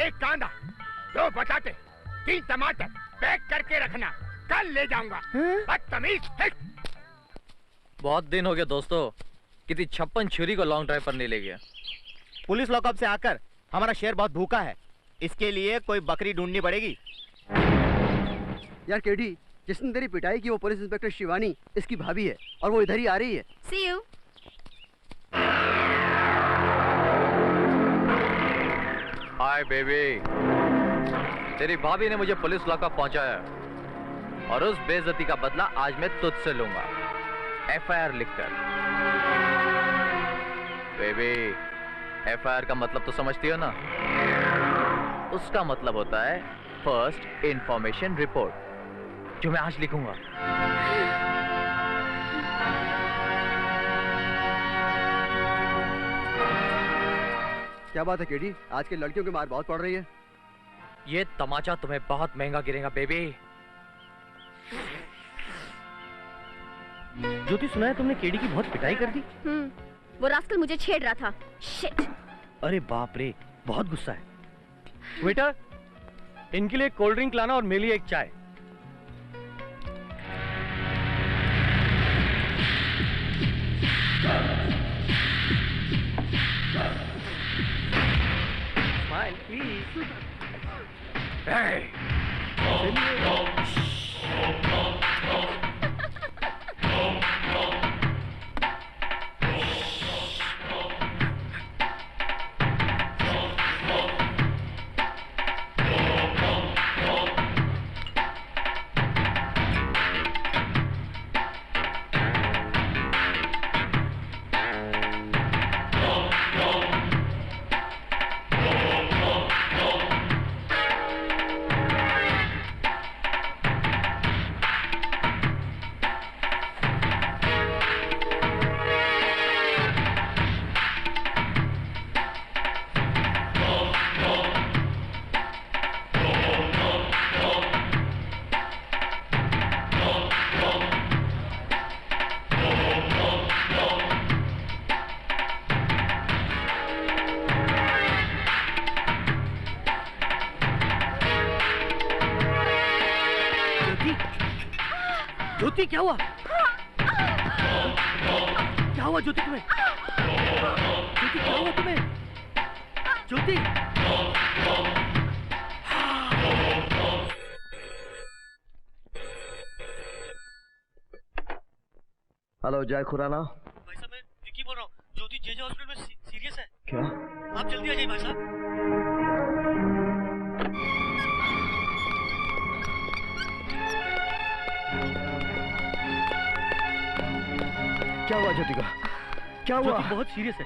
1 कांदा 2 बटाटे 3 टमाटर पैक करके रखना, कल ले जाऊंगा। बदतमीज। बहुत दिन हो गए दोस्तों, किसी 56 छुरी को लॉन्ग ड्राइव पर नहीं ले गया। पुलिस लॉकअप से आकर हमारा शेर बहुत भूखा है, इसके लिए कोई बकरी ढूंढनी पड़ेगी। यार केडी, जिसने तेरी पिटाई की वो पुलिस इंस्पेक्टर शिवानी इसकी भाभी है और वो इधर ही आ रही है। See you. हाय बेबी, तेरी भाभी ने मुझे पुलिस लॉकअप पहुंचाया और उस बेइज्जती का बदला आज मैं तुझसे लूंगा, FIR लिखकर। बेबी, FIR का मतलब तो समझती हो ना? उसका मतलब होता है फर्स्ट इंफॉर्मेशन रिपोर्ट, जो मैं आज लिखूंगा। क्या बात है केडी, आज के लड़कियों की मार बहुत पड़ रही है। ये तमाचा तुम्हें बहुत महंगा गिरेगा बेबी। ज्योति, सुना है तुमने केडी की बहुत पिटाई कर दी? वो रास्कल मुझे छेड़ रहा था। शिट। अरे बाप रे, बहुत गुस्सा है। वेटर, इनके लिए कोल्ड ड्रिंक लाना और मेरे लिए एक चाय। Smile, please. Hey! ज्योति, क्या हुआ? क्या हुआ ज्योति तुम्हें? ज्योति, क्या हुआ तुम्हें? ज्योति! हेलो जय खुराना। भाई साहब, मैं विक्की बोल रहा हूँ। ज्योति जेजे हॉस्पिटल में सीरियस है। क्या? आप जल्दी आ जाइए भाई साहब। क्या हुआ ज्योति का? क्या हुआ? ज्योति बहुत सीरियस है,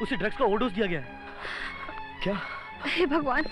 उसे ड्रग्स का ओवरडोज दिया गया है। क्या? हे भगवान।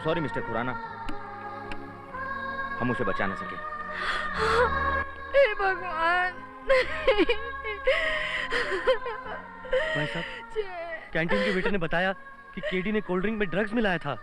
सॉरी मिस्टर खुराना, हम उसे बचा न सके। हे भगवान। भाई साहब, कैंटीन के वेटर ने बताया कि केडी ने कोल्ड ड्रिंक में ड्रग्स मिलाया था।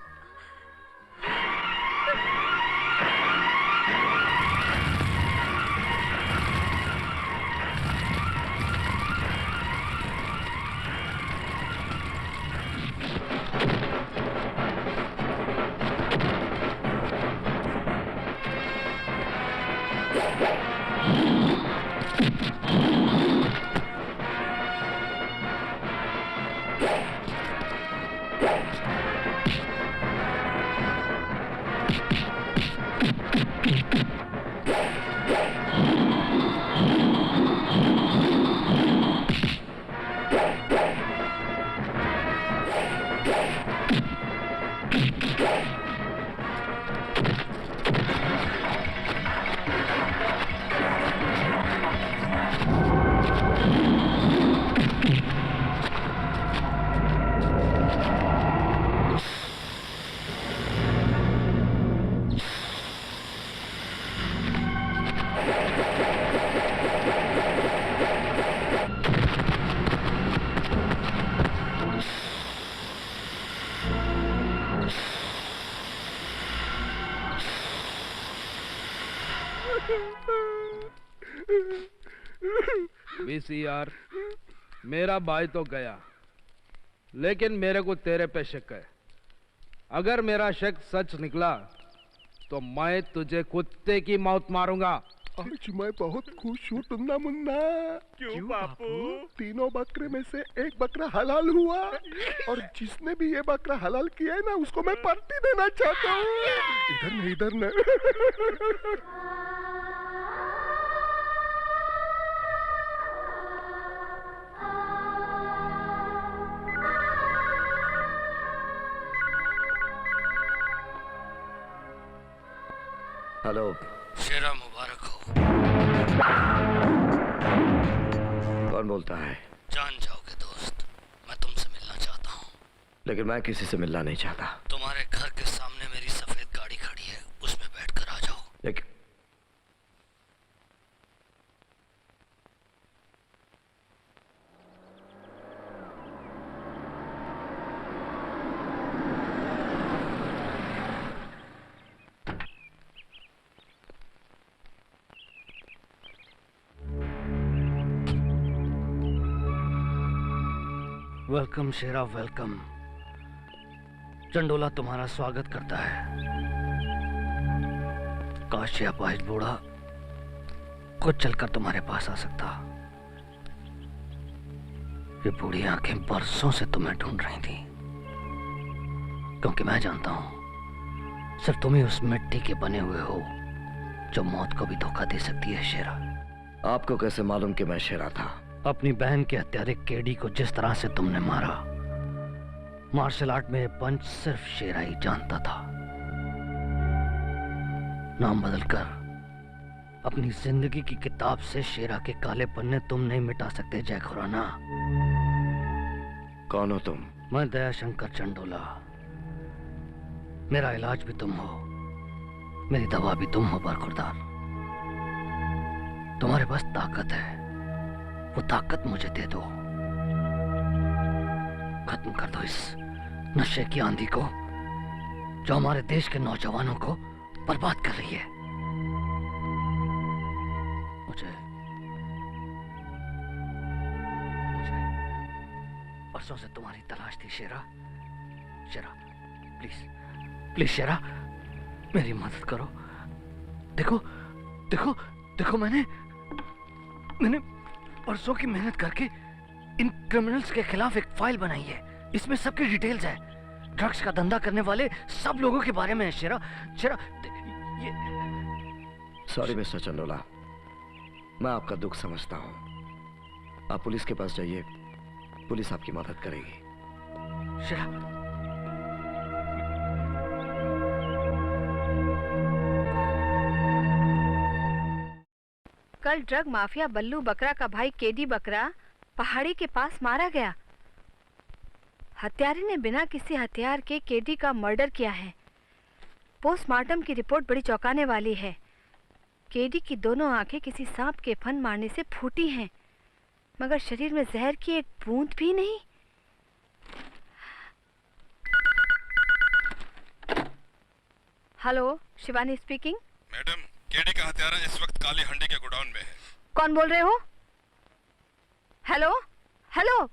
वीसीआर, मेरा भाई तो गया, लेकिन मेरे को तेरे पे शक है। अगर मेरा शक सच निकला तो मैं तुझे कुत्ते की मौत मारूंगा। आज मैं बहुत खुश हूँ टुन्ना मुन्ना। क्यों बापू? तीनों बकरे में से एक बकरा हलाल हुआ और जिसने भी ये बकरा हलाल किया है ना, उसको मैं पार्टी देना चाहता हूँ। इधर न। हेलो शेरा मुबारक हो। कौन बोलता है? जान जाओगे दोस्त, मैं तुमसे मिलना चाहता हूँ। लेकिन मैं किसी से मिलना नहीं चाहता। तुम्हारे घर के सामने मेरी सफेद गाड़ी खड़ी है, उसमें बैठकर आ जाओ। लेकिन वेलकम शेरा, वेलकम। चंडोला तुम्हारा स्वागत करता है। काश ये अपाहिज बूढ़ा खुद चलकर तुम्हारे पास आ सकता। ये बूढ़ी आंखें बरसों से तुम्हें ढूंढ रही थी, क्योंकि मैं जानता हूं सिर्फ तुम ही उस मिट्टी के बने हुए हो जो मौत को भी धोखा दे सकती है। शेरा, आपको कैसे मालूम कि मैं शेरा था? अपनी बहन के हत्यारे केडी को जिस तरह से तुमने मारा, मार्शल आर्ट में पंच सिर्फ शेरा ही जानता था। नाम बदलकर अपनी जिंदगी की किताब से शेरा के काले पन्ने तुम नहीं मिटा सकते जय खुराना। कौन हो तुम? मैं दयाशंकर चंडोला। मेरा इलाज भी तुम हो, मेरी दवा भी तुम हो बरखुरदार। तुम्हारे पास ताकत है, वो ताकत मुझे दे दो। खत्म कर दो इस नशे की आंधी को जो हमारे देश के नौजवानों को बर्बाद कर रही है। मुझे परसों से तुम्हारी तलाश थी शेरा। शेरा, प्लीज प्लीज शेरा, मेरी मदद करो। देखो देखो देखो, मैंने परसों की मेहनत करके इन क्रिमिनल्स के खिलाफ एक फाइल बनाई है। इसमें सबकी डिटेल्स है, ड्रग्स का धंधा करने वाले सब लोगों के बारे में है। शेरा, शेरा, ये सॉरी मिस्टर चंडोला, मैं आपका दुख समझता हूं। आप पुलिस के पास जाइए, पुलिस आपकी मदद करेगी। शेरा, कल ड्रग माफिया बल्लू बकरा का भाई केडी बकरा पहाड़ी के पास मारा गया। हत्यारे ने बिना किसी हथियार के केडी का मर्डर किया है। पोस्टमार्टम की रिपोर्ट बड़ी चौंकाने वाली है। केडी की दोनों आंखें किसी सांप के फन मारने से फूटी हैं, मगर शरीर में जहर की एक बूंद भी नहीं। Hello, Shivani speaking. Madam, KD का हत्यारा इस वक्त काली हंडी के गोडाउन में है। कौन बोल रहे हो? Hello hello,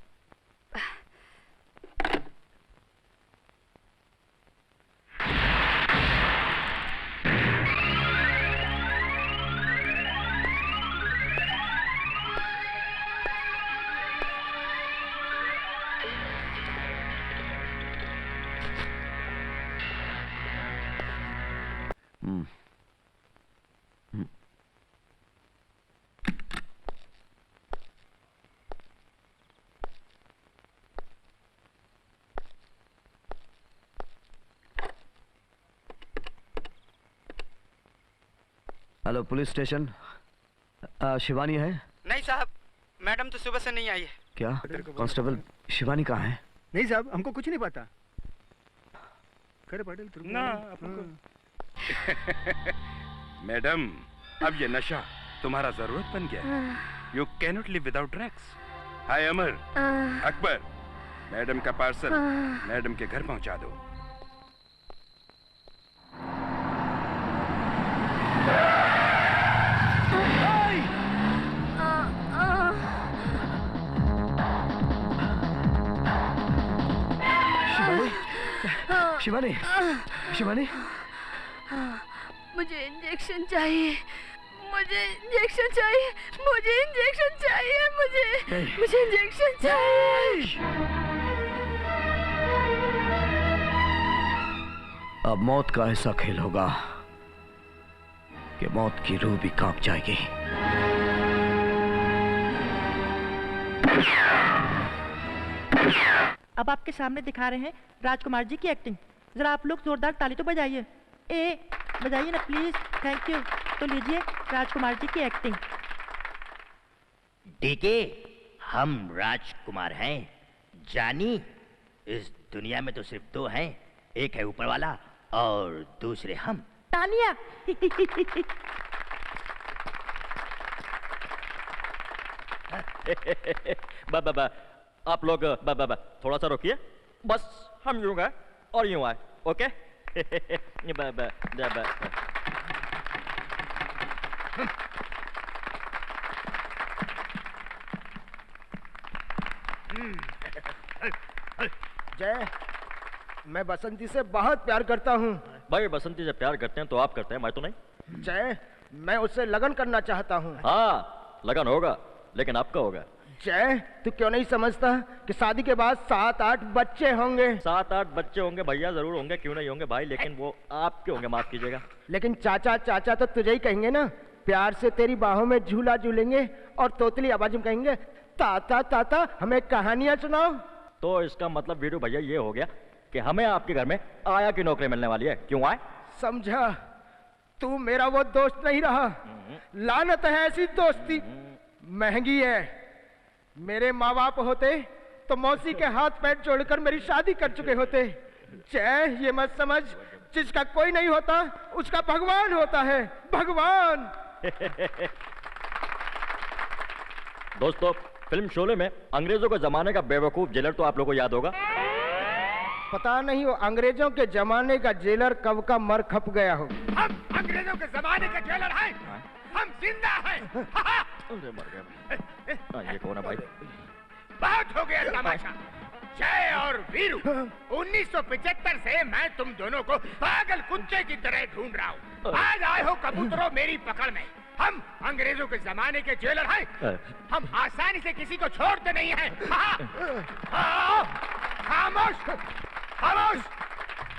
hello police station, Shivani है? नहीं साहब, मैडम तो सुबह से नहीं आई है। क्या कांस्टेबल शिवानी कहाँ है? नहीं साहब, हमको कुछ नहीं पता। करे पाटिल ना मैडम, अब ये नशा तुम्हारा जरूरत बन गया। You cannot live without drugs. Hi Amar, Akbar, madam का पार्सल मैडम के घर पहुंचा दो। शिवानी, शिवानी, मुझे इंजेक्शन चाहिए, मुझे इंजेक्शन चाहिए, मुझे इंजेक्शन चाहिए, मुझे इंजेक्शन चाहिए। अब मौत का ऐसा खेल होगा कि मौत की रूह भी कांप जाएगी। अब आपके सामने दिखा रहे हैं राजकुमार जी की एक्टिंग। जरा आप लोग जोरदार ताली तो बजाइए। बजाइए ना प्लीज। Thank you. तो लीजिए राजकुमार जी की एक्टिंग। डीके, हम राजकुमार हैं। जानी, इस दुनिया में तो सिर्फ दो हैं, एक है ऊपर वाला और दूसरे हम। तालियां। बा आप लोग थोड़ा सा रोकिए, बस हम यूं गए और यूं आए, ओके? जय, मैं बसंती से बहुत प्यार करता हूँ। भाई बसंती से प्यार करते हैं तो आप करते हैं, मैं तो नहीं। जय, मैं उससे लगन करना चाहता हूँ। हाँ, लगन होगा, लेकिन आपका होगा। जय, तू क्यों नहीं समझता कि शादी के बाद 7-8 बच्चे होंगे? 7-8 बच्चे होंगे भैया, जरूर होंगे, क्यों नहीं होंगे भाई, लेकिन वो आपके होंगे, माफ कीजिएगा। लेकिन चाचा चाचा तो तुझे ही कहेंगे ना। प्यार से तेरी बाहों में झूला झूलेंगे और तोतली आवाज में कहेंगे, ताता ताता हमें कहानियां सुनाओ। तो इसका मतलब वीरू भैया ये हो गया कि हमें आपके घर में आया की नौकरी मिलने वाली है। क्यों आए? समझा, तू मेरा वो दोस्त नहीं रहा। लानत है ऐसी दोस्ती, महंगी है। मेरे माँ बाप होते तो मौसी के हाथ पैर जोड़कर मेरी शादी कर चुके होते। जय, ये मत समझ, जिसका कोई नहीं होता उसका भगवान होता है, भगवान। दोस्तों, फिल्म शोले में अंग्रेजों के जमाने का बेवकूफ जेलर तो आप लोगों को याद होगा। पता नहीं वो अंग्रेजों के जमाने का जेलर कब का मर खप गया हो। हम अंग्रेजों के जमाने के जेलर हैं, हम जिंदा हैं। अरे मर गया। ये कौन है भाई? बहुत हो गया तमाशा। जय और वीरू, 1975 से मैं तुम दोनों को पागल कुत्ते की तरह ढूंढ रहा हूँ। आज आए हो कबूतरों मेरी पकड़ में। हम अंग्रेजों के जमाने के जेलर हैं। हम आसानी से किसी को छोड़ते नहीं हैं। खामोश, खामोश!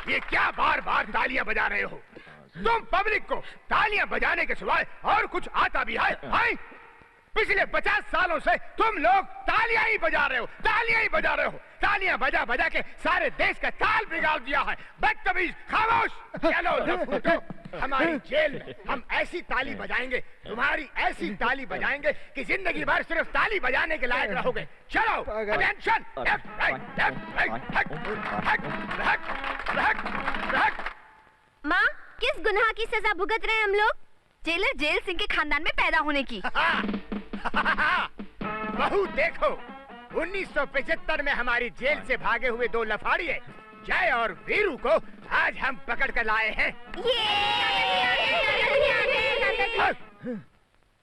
ये क्या बार बार तालियां बजा रहे हो? तुम पब्लिक को तालियां बजाने के सिवाय और कुछ आता भी है? पिछले 50 सालों से तुम लोग तालियां ही बजा रहे हो, तालियां ही बजा रहे हो। तालियां बजा बजा के सारे देश का ताल बिगाड़ दिया है। बदतमीज, खामोश! चलो लफूटो, हमारी जेल में हम ऐसी ताली बजाएंगे, तुम्हारी ऐसी ताली बजाएंगे कि जिंदगी भर सिर्फ ताली बजाने के लायक रहोगे। चलो, attention! Left, right, left, right. माँ, किस गुनाह की सजा भुगत रहे हैं हम लोग? जेलर जेल सिंह के खानदान में पैदा होने की। बहू देखो, 1975 में हमारी जेल से भागे हुए 2 लफाड़िए जय और वीरू को आज हम पकड़ कर लाए हैं।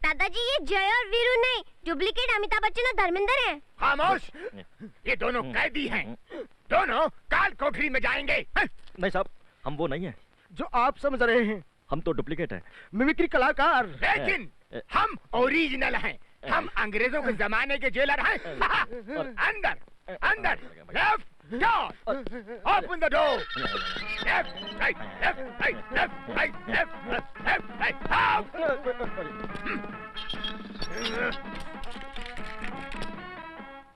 दादाजी, ये जय और वीरू नहीं, डुप्लीकेट अमिताभ बच्चन और धर्मेंद्र हैं। खामोश! ये दोनों कैदी हैं, दोनों काल कोठरी में जाएंगे। नहीं साहब, हम वो नहीं है जो आप समझ रहे हैं। हम तो डुप्लीकेट हैं, मिमिक्री कलाकार। लेकिन हम ओरिजिनल हैं। हम अंग्रेजों के जमाने के जेलर हैं। अंदर, अंदर, left door, open the door, left right, left right, left right, left right,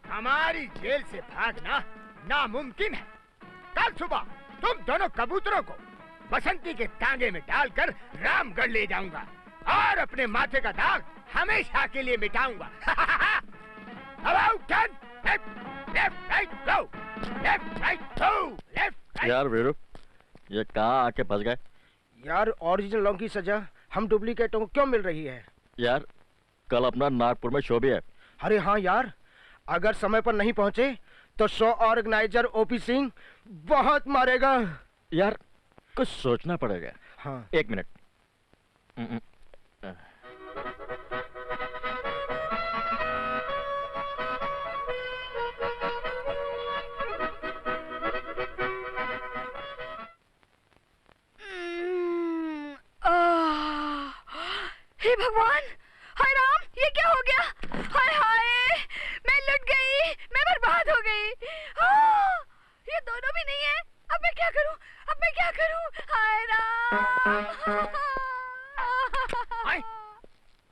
हमारी जेल से भागना नामुमकिन है। कल सुबह तुम दोनों कबूतरों को बसंती के तांगे में डालकर रामगढ़ ले जाऊंगा और अपने माथे का दाग हमेशा के लिए मिटाऊंगा। यार वीरू, ये कहाँ आके फंस गए? यार, ओरिजिनलों की सजा हम डुप्लीकेटों को क्यों मिल रही है? यार, कल अपना नागपुर में शो भी है। अरे हाँ यार, अगर समय पर नहीं पहुंचे तो शो ऑर्गेनाइजर ओपी सिंह बहुत मारेगा। यार, कुछ सोचना पड़ेगा। हाँ। 1 मिनट। हे भगवान, हाय राम, ये क्या हो गया? हाय हाय, मैं लुट गई, मैं बर्बाद हो गई। ये दोनों भी नहीं है। अब मैं क्या करूं? अब मैं क्या करूं? हाय राम! हाय,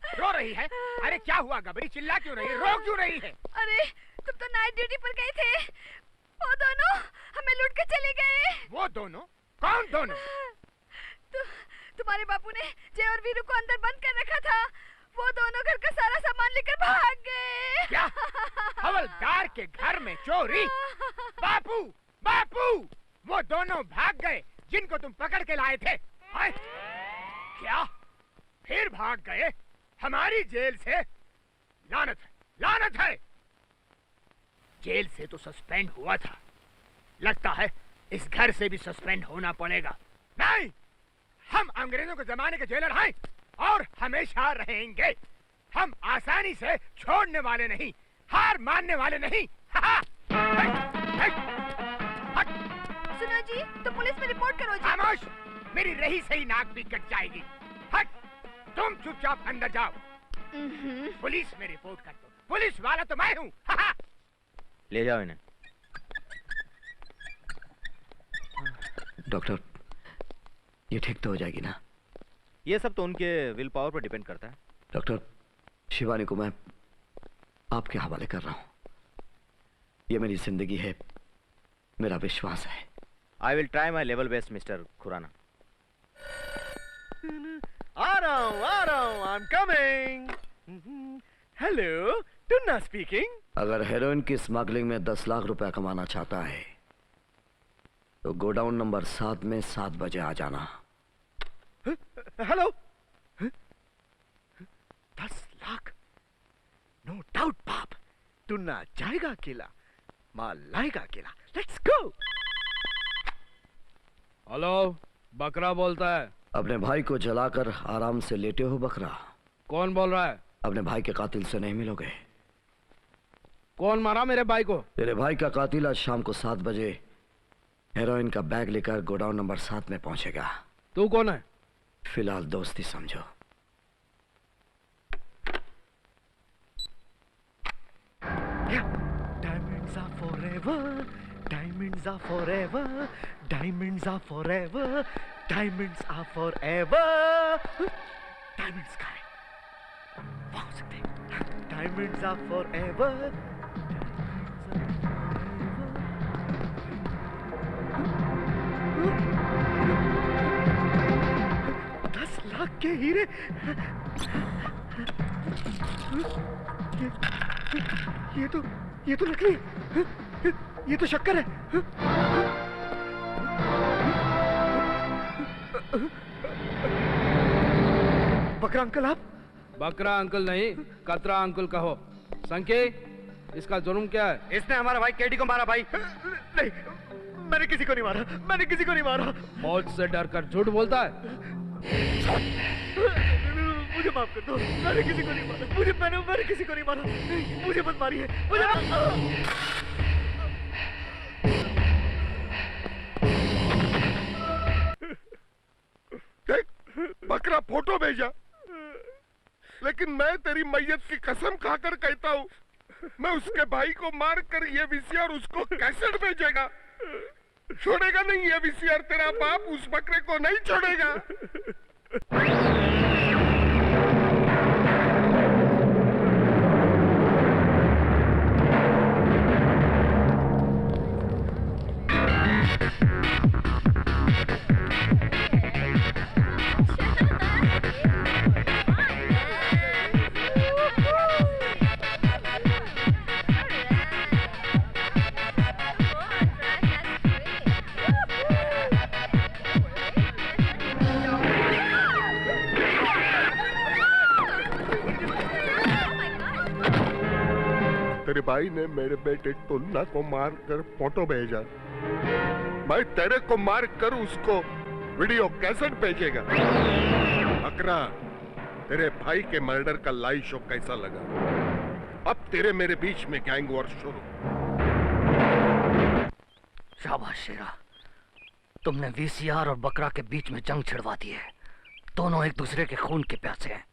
रो रही है? अरे क्या हुआ गबरी, चिल्ला क्यों रही है, रो क्यों रही है? अरे तुम तो नाइट ड्यूटी पर गए थे, वो दोनों हमें लूट के चले गए। वो दोनों? कौन दोनों? तुम्हारे बापू ने जय और वीरू को अंदर बंद कर रखा था। वो दोनों घर का सारा सामान लेकर भाग गए। क्या? हवलदार के घर में चोरी? बापू, बापू, वो दोनों भाग गए जिनको तुम पकड़ के लाए थे। हाय? क्या? फिर भाग गए हमारी जेल से? लानत है, लानत है। जेल से तो सस्पेंड हुआ था, लगता है इस घर से भी सस्पेंड होना पड़ेगा। नहीं, हम अंग्रेजों के जमाने के जेलर हैं और हमेशा रहेंगे। हम आसानी से छोड़ने वाले नहीं, हार मानने वाले नहीं। सुनो जी, तो पुलिस में रिपोर्ट करो जी। खामोश, मेरी रही सही नाक भी कट जाएगी। हट, तुम चुपचाप अंदर जाओ। पुलिस में रिपोर्ट कर दो। पुलिस वाला तो मैं हूँ। ले जाओ इन्हें। डॉक्टर, ये ठीक तो हो जाएगी ना? ये सब तो उनके विल पावर पर डिपेंड करता है। डॉक्टर, शिवानी को मैं आपके हवाले कर रहा हूँ। ये मेरी जिंदगी है, मेरा विश्वास है। I will try my level best mister Khurana. आ रहा हूँ, I am coming. Hello, Tunna speaking. अगर हेरोइन की स्मगलिंग में 10 लाख रुपया कमाना चाहता है तो गोडाउन नंबर 7 में 7 बजे आ जाना। हेलो, 10 लाख? नो डाउट बाप, टुन्ना जाएगा अकेला, माल लाएगा अकेला। Let's go. हेलो, बकरा बोलता है। अपने भाई को जलाकर आराम से लेटे हो बकरा? कौन बोल रहा है? अपने भाई के कातिल से नहीं मिलोगे। कौन मारा मेरे भाई को? तेरे भाई का कातिल आज शाम को 7 बजे हेरोइन का बैग लेकर गोडाउन नंबर 7 में पहुंचेगा। तू कौन है? फिलहाल दोस्ती समझो। Diamonds are forever, diamonds are forever, diamonds are forever, diamonds are forever. Diamonds का है, वहाँ हो सकते हैं। Diamonds are forever. 10 लाख के हीरे। ये तो नकली है। ये तो शक्कर है। बकरा अंकल आप? बकरा अंकल नहीं, कतरा अंकल कहो। संके, इसका जुर्म क्या है? इसने हमारा भाई केडी को मारा। भाई नहीं, मैंने किसी को नहीं मारा, मैंने किसी को नहीं मारा। मौत से डर कर झूठ बोलता है। मुझे माफ कर दो, मैंने किसी को नहीं मारा। मैंने किसी को नहीं मारा। मुझे मत मारिए, मुझे देख, बकरा फोटो भेजा, लेकिन मैं तेरी मैयत की कसम खाकर कहता हूँ, मैं उसके भाई को मार कर ये वीसीआर उसको कैसेट भेजेगा। छोड़ेगा नहीं ये वीसीआर, तेरा बाप उस बकरे को नहीं छोड़ेगा। तेरे भाई ने मेरे बेटे टुन्ना को मारकर फोटो भेजा, मैं तेरे को मार कर उसको वीडियो कैसेट भेजेगा। बकरा, तेरे भाई के मर्डर का लाइव शो कैसा लगा? अब तेरे मेरे बीच में गैंग वॉर शुरू। शाबाश शेरा, तुमने वीसीआर और बकरा के बीच में जंग छिड़वा दी है। दोनों एक दूसरे के खून के प्यासे हैं।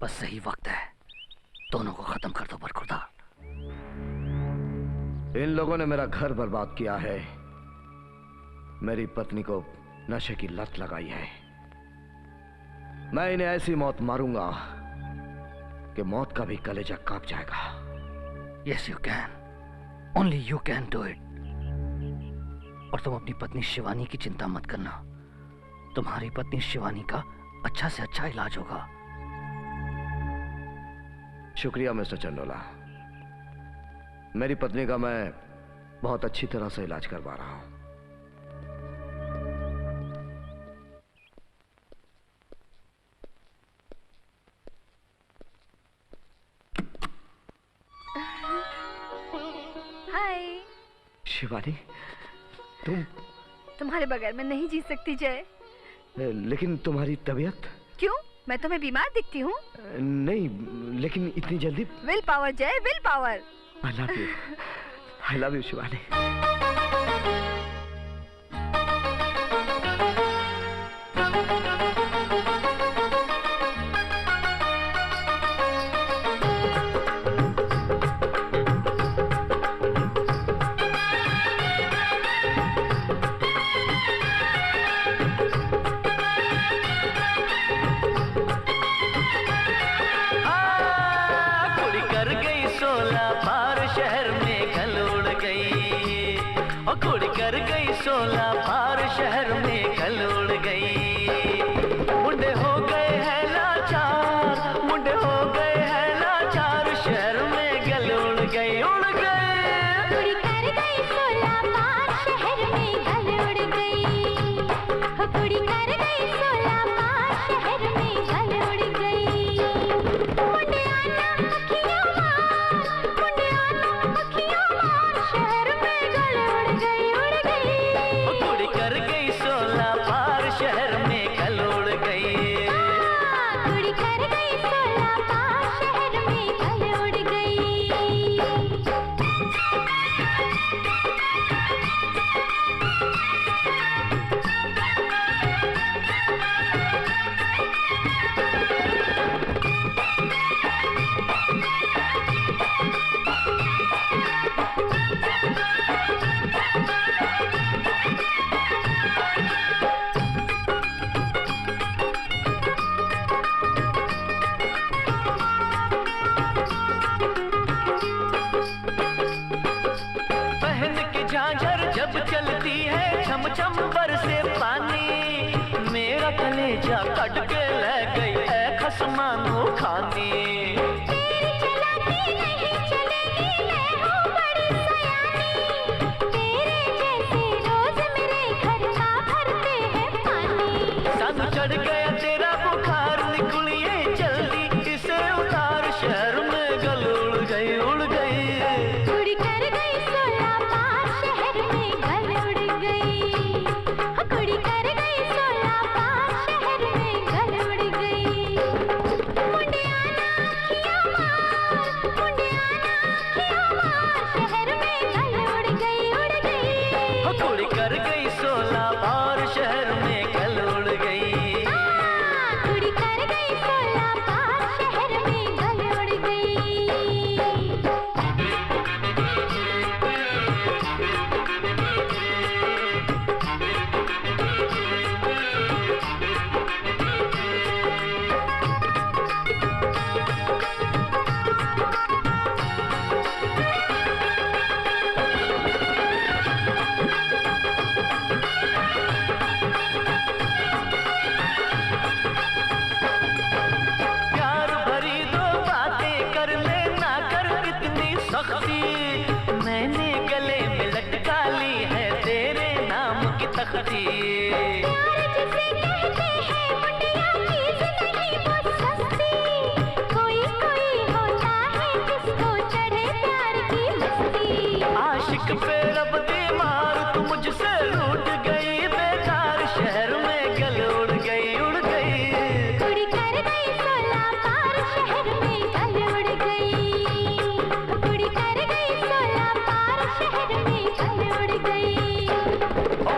बस सही वक्त है, दोनों को खत्म कर दो बरखुदा। इन लोगों ने मेरा घर बर्बाद किया है, मेरी पत्नी को नशे की लत लगाई है। मैं इन्हें ऐसी मौत मारूंगा कि मौत का भी कलेजा कांप जाएगा। Yes you can, only you can do it. और तुम अपनी पत्नी शिवानी की चिंता मत करना, तुम्हारी पत्नी शिवानी का अच्छा से अच्छा इलाज होगा। शुक्रिया मिस्टर चंडोला। मेरी पत्नी का मैं बहुत अच्छी तरह से इलाज करवा रहा हूं। हाय। शिवानी, तुम्हारे बगैर मैं नहीं जी सकती जय। लेकिन तुम्हारी तबीयत? क्यों, मैं तुम्हें बीमार दिखती हूँ? नहीं, लेकिन इतनी जल्दी? Will power Jay, will power. I love you, I love you Shivani.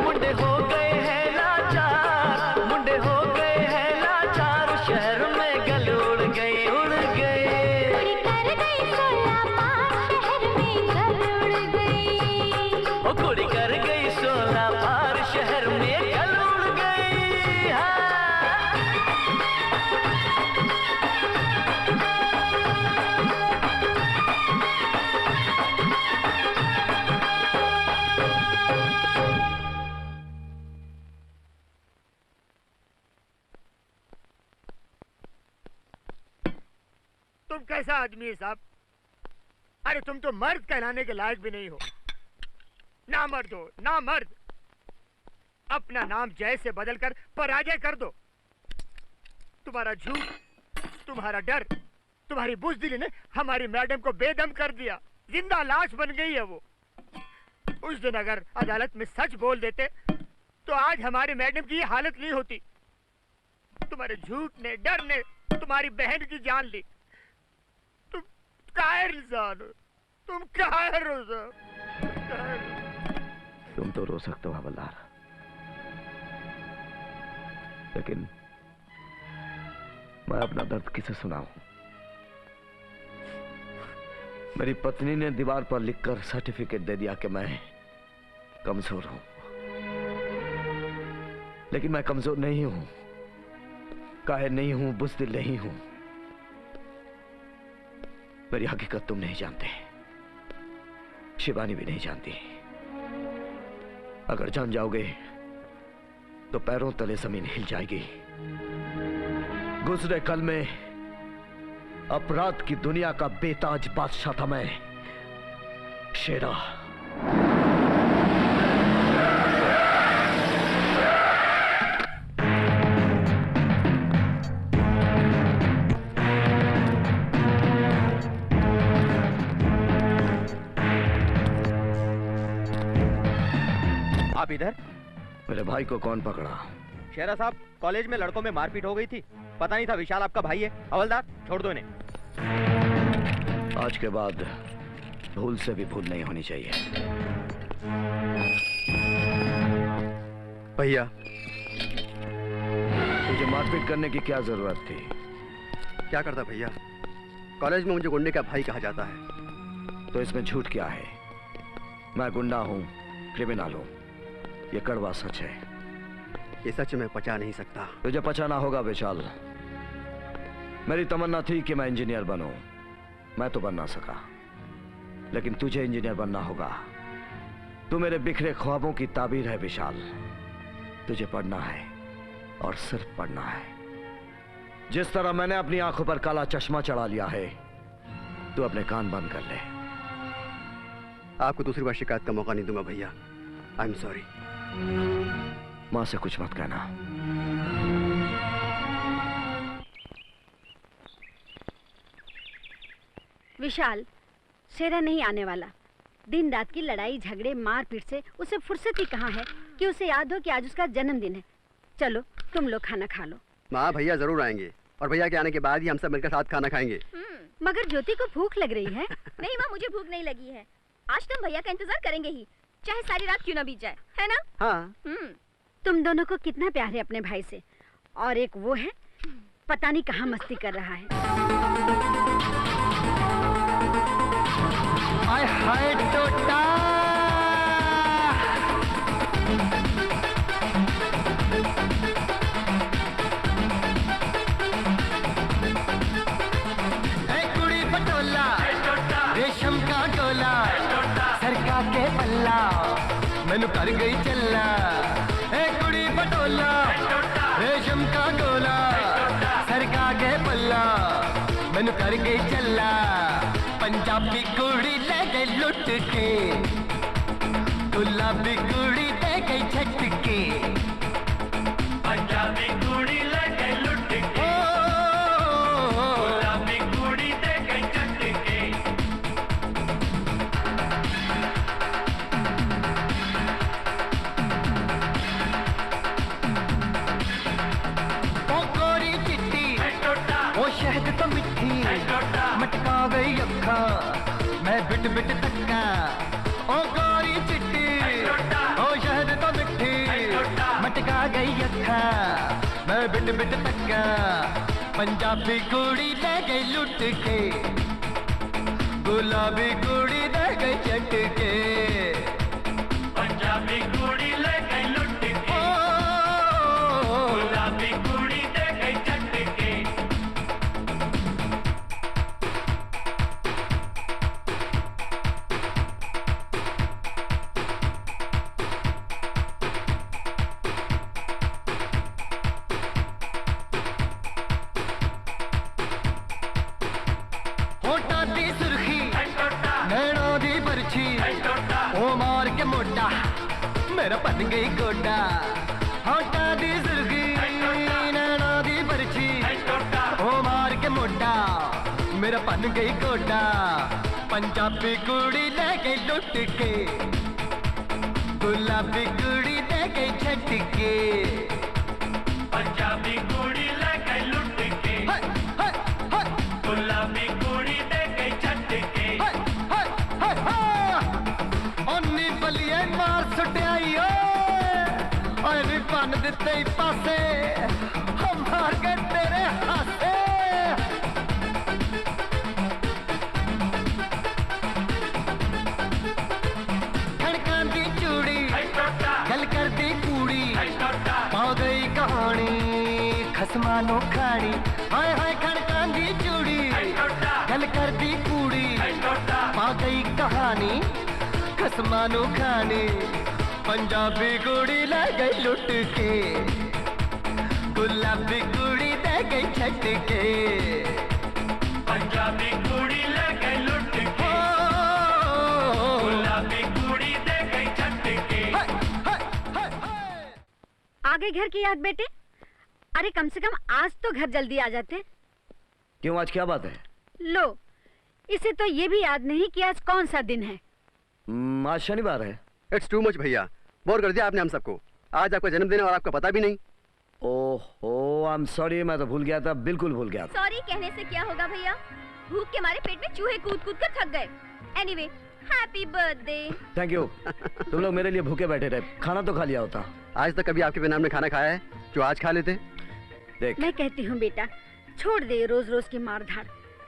मुंडे हो गए हैं तुम कैसा आदमी है साहब? अरे तुम तो मर्द कहलाने के लायक भी नहीं हो। ना मर्द हो, ना मर्द। अपना नाम जय से बदलकर पराजय कर दो। तुम्हारा झूठ, तुम्हारा डर, तुम्हारी बुज़दिली ने हमारी मैडम को बेदम कर दिया। जिंदा लाश बन गई है वो। उस दिन अगर अदालत में सच बोल देते तो आज हमारी मैडम की ये हालत नहीं होती। तुम्हारे झूठ ने, डर ने तुम्हारी बहन की जान ली। तुम कायर इंसान हो, तुम कायर हो साहब। तुम तो रो सकते हो हवलदार, लेकिन मैं अपना दर्द किसे सुनाऊं? मेरी पत्नी ने दीवार पर लिखकर सर्टिफिकेट दे दिया कि मैं कमजोर हूं, लेकिन मैं कमजोर नहीं हूं, कायर नहीं हूं, बुज़दिल नहीं हूं। मेरी हकीकत तुम नहीं जानते, शिवानी भी नहीं जानती। अगर जान जाओगे तो पैरों तले जमीन हिल जाएगी। गुजरे कल में अपराध की दुनिया का बेताज बादशाह था मैं, शेरा। आप इधर? मेरे भाई को कौन पकड़ा? शेरा साहब, कॉलेज में लड़कों में मारपीट हो गई थी, पता नहीं था विशाल आपका भाई है। हवलदार, छोड़ दो इन्हें। आज के बाद भूल से भी भूल नहीं होनी चाहिए। भैया, तुझे मारपीट करने की क्या जरूरत थी? क्या करता भैया, कॉलेज में मुझे गुंडे का भाई कहा जाता है। तो इसमें झूठ क्या है? मैं गुंडा हूं, क्रिमिनल हूं, ये कड़वा सच है। ये सच मैं पचा नहीं सकता। तुझे पचाना होगा विशाल। मेरी तमन्ना थी कि मैं इंजीनियर बनूं, मैं तो बन ना सका, लेकिन तुझे इंजीनियर बनना होगा। तू मेरे बिखरे ख्वाबों की ताबीर है विशाल। तुझे पढ़ना है और सिर्फ पढ़ना है। जिस तरह मैंने अपनी आंखों पर काला चश्मा चढ़ा लिया है, तू अपने कान बंद कर ले। आपको दूसरी बार शिकायत का मौका नहीं दूंगा भैया। I am sorry. मां से कुछ मत कहना। विशाल, शेरा नहीं आने वाला। दिन रात की लड़ाई झगड़े मारपीट से उसे फुर्सत ही कहाँ है कि उसे याद हो कि आज उसका जन्मदिन है। चलो तुम लोग खाना खा लो। माँ भैया जरूर आएंगे और भैया के आने के बाद ही हम सब मिलकर साथ खाना खाएंगे। मगर ज्योति को भूख लग रही है। नहीं माँ, मुझे भूख नहीं लगी है। आज तुम भैया का इंतजार करेंगे ही, चाहे सारी रात क्यों ना बीत जाए, है ना? हाँ। तुम दोनों को कितना प्यार है अपने भाई से, और एक वो है पता नहीं कहाँ मस्ती कर रहा है। हाय हाय टोटा, कुड़ी पटोला, रेशम का डोला, सरका के पल्ला, मैनू कर गई चल्ला। कुड़ी पटोला, रेशम का डोला, सरका के पल्ला, मैनू कर गई चल्ला। पंजाबी कुड़ी ले गई लुट के, गुलाबी कुड़ी ले गई झटके। पंजाबी कुड़ी ले गई लुट के, गुलाबी कुड़ी ले गई झटके। ओ गोरी चिट्टी, ओ शहद तो मिठी, मटका गई अखा, मैं बिट बिट तक्का। ओ गोरी चिट्टी, ओ शहद तो मिठी, मटका गई अखा, मैं बिट बिट तक्का। पंजाबी कुड़ी ले गई लुट के, गुलाबी कुड़ी ले गई झटके। पंजाबी कुड़ी ले गई लुट के, गुलाबी कुड़ी ले गई झटके। होटा दी सुर्खी नैना दी बरछी ओ मार के मोटा मेरा बन गई गोडा होटा दी सुर्खी नैना दी बरछी ओ मार के मोटा मेरा बन गई गोडा पंजाबी कुड़ी ले गई लुट के गुलाबी कुड़ी ले गई झटके पंजाबी कुड़ी ले गई लुट के गुलाबी कुड़ी ले गई झटके ओनी बलिए मार सुटियाई ओए नी बन दिते पासे हम मार के तेरे हासे खड़कां दी चूड़ी गल कर दी कूड़ी पा गई कहानी खसमानो खाड़ी हाय हाय खड़कां दी चूड़ी गल कर दी कूड़ी पा गई कहानी खसमानो खानी पंजाबी कुड़ी ले गई लुट के गुलाबी कुड़ी ले गई छट के पंजाबी कुड़ी ले गई लुट के गुलाबी कुड़ी ले गई झटके आगे घर की याद बेटे? अरे कम से कम आज तो घर जल्दी आ जाते। क्यों, आज क्या बात है? लो, इसे तो ये भी याद नहीं कि आज कौन सा दिन है। आज शनिवार है। इट्स टू मच भैया, बोर कर दिया आपने हम सबको। आज आपका जन्मदिन है और आपका पता भी नहीं। ओहो, आई एम सॉरी, मैं तो भूल गया था, बिल्कुल भूल गया था। सॉरी कहने से क्या होगा भैया, भूख के मारे पेट में चूहे कूद कूद कर थक गए। Anyway, happy birthday. Thank you. तुम लोग मेरे लिए भूखे बैठे रहे, खाना तो खा लिया होता। आज तक कभी आपके बिना हमने खाना खाया है जो आज खा लेते? देख, मैं कहती हूँ बेटा, छोड़ दे रोज रोज की मार धाड़,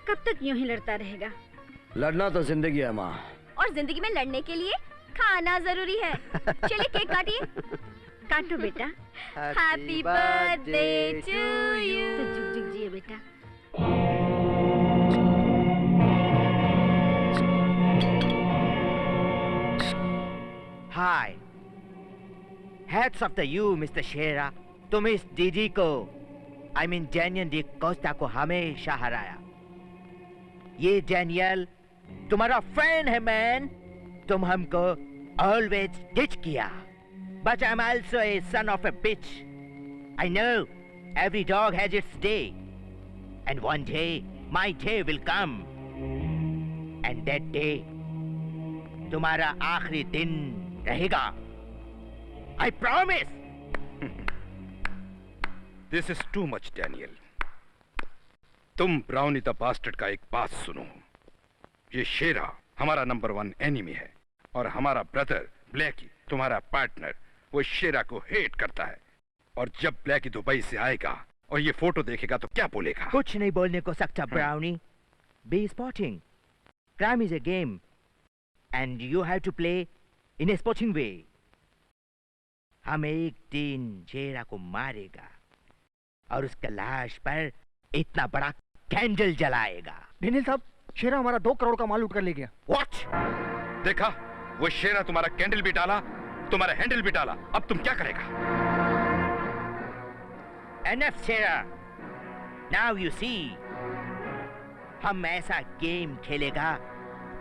कब तक यूं ही लड़ता रहेगा? लड़ना तो जिंदगी है माँ, और जिंदगी में लड़ने के लिए खाना जरूरी है। चलिए केक काटिए। काटो बेटा। Happy birthday to you. तो जुग जुग जिए बेटा। Hi, hats off the you mister Shera. तुम इस डीडी को, I mean Daniel D'Costa को हमेशा हराया। ये डैनियल तुम्हारा फ्रेंड है मैन। तुम हमको ऑलवेज डिच किया, but I am also a son of a bitch. I know every dog has its day, and one day my day will come, and that day तुम्हारा आखिरी दिन रहेगा। I promise. This is too much Daniel. तुम Brownie the bastard का एक बात सुनो, ये शेरा हमारा नंबर 1 एनिमी है, और हमारा ब्रदर ब्लैकी तुम्हारा पार्टनर, वो शेरा को हेट करता है। और जब ब्लैकी दुबई से आएगा और ये फोटो देखेगा तो क्या बोलेगा? कुछ नहीं बोलने को सकता brownie. Be sporting. Crime is a game and you have to play in a sporting way. हम एक दिन शेरा को मारेगा और उसका लाश पर इतना बड़ा कैंडल जलाएगा। डेनियल साहब, शेरा हमारा 2 करोड़ का माल उठ कर ले गया। What? देखा, वो शेरा तुम्हारा कैंडल भी डाला, तुम्हारा हैंडल भी डाला। अब तुम क्या करेगा? Enough Shera, now you see, हम ऐसा गेम खेलेगा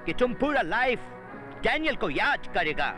कि तुम पूरा लाइफ डैनियल को याद करेगा।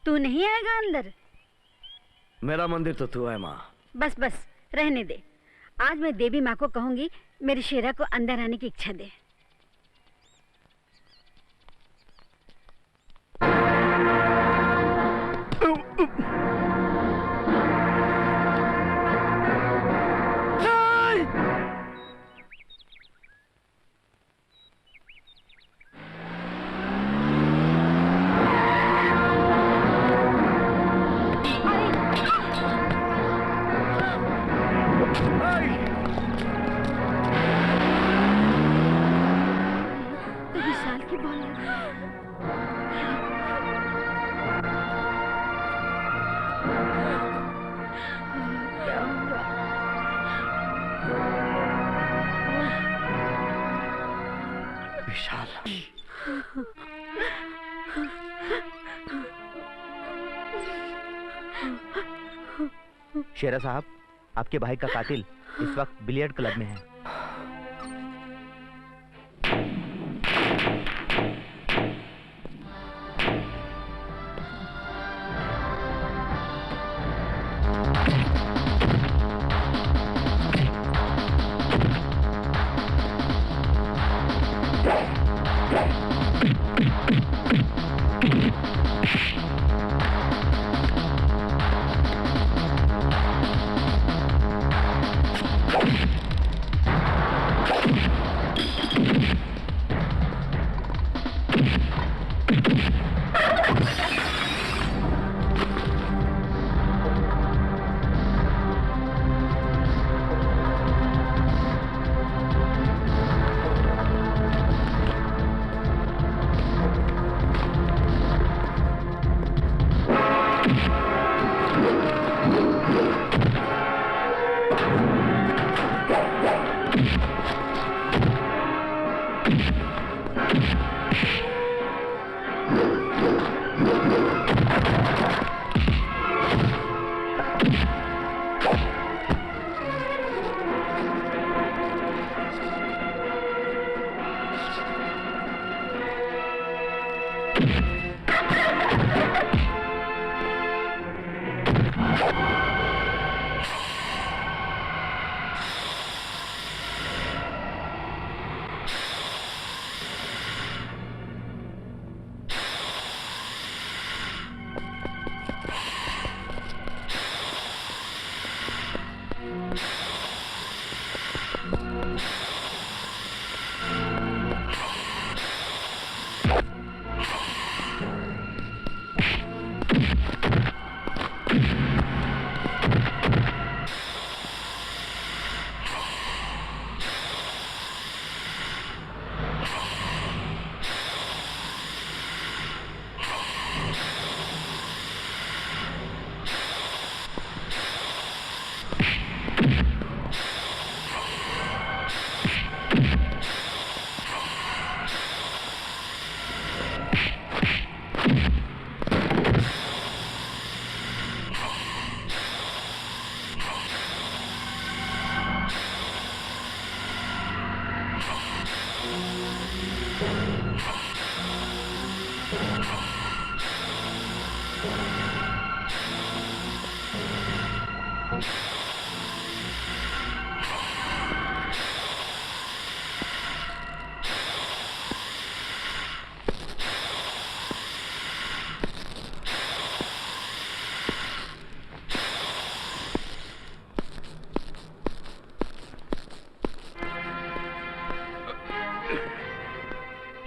तू नहीं आएगा अंदर? मेरा मंदिर तो तू है माँ। बस बस रहने दे। आज मैं देवी माँ को कहूंगी मेरे शेरा को अंदर आने की इच्छा दे। विशाल। शेरा साहब, आपके भाई का कातिल इस वक्त बिलियर्ड क्लब में है।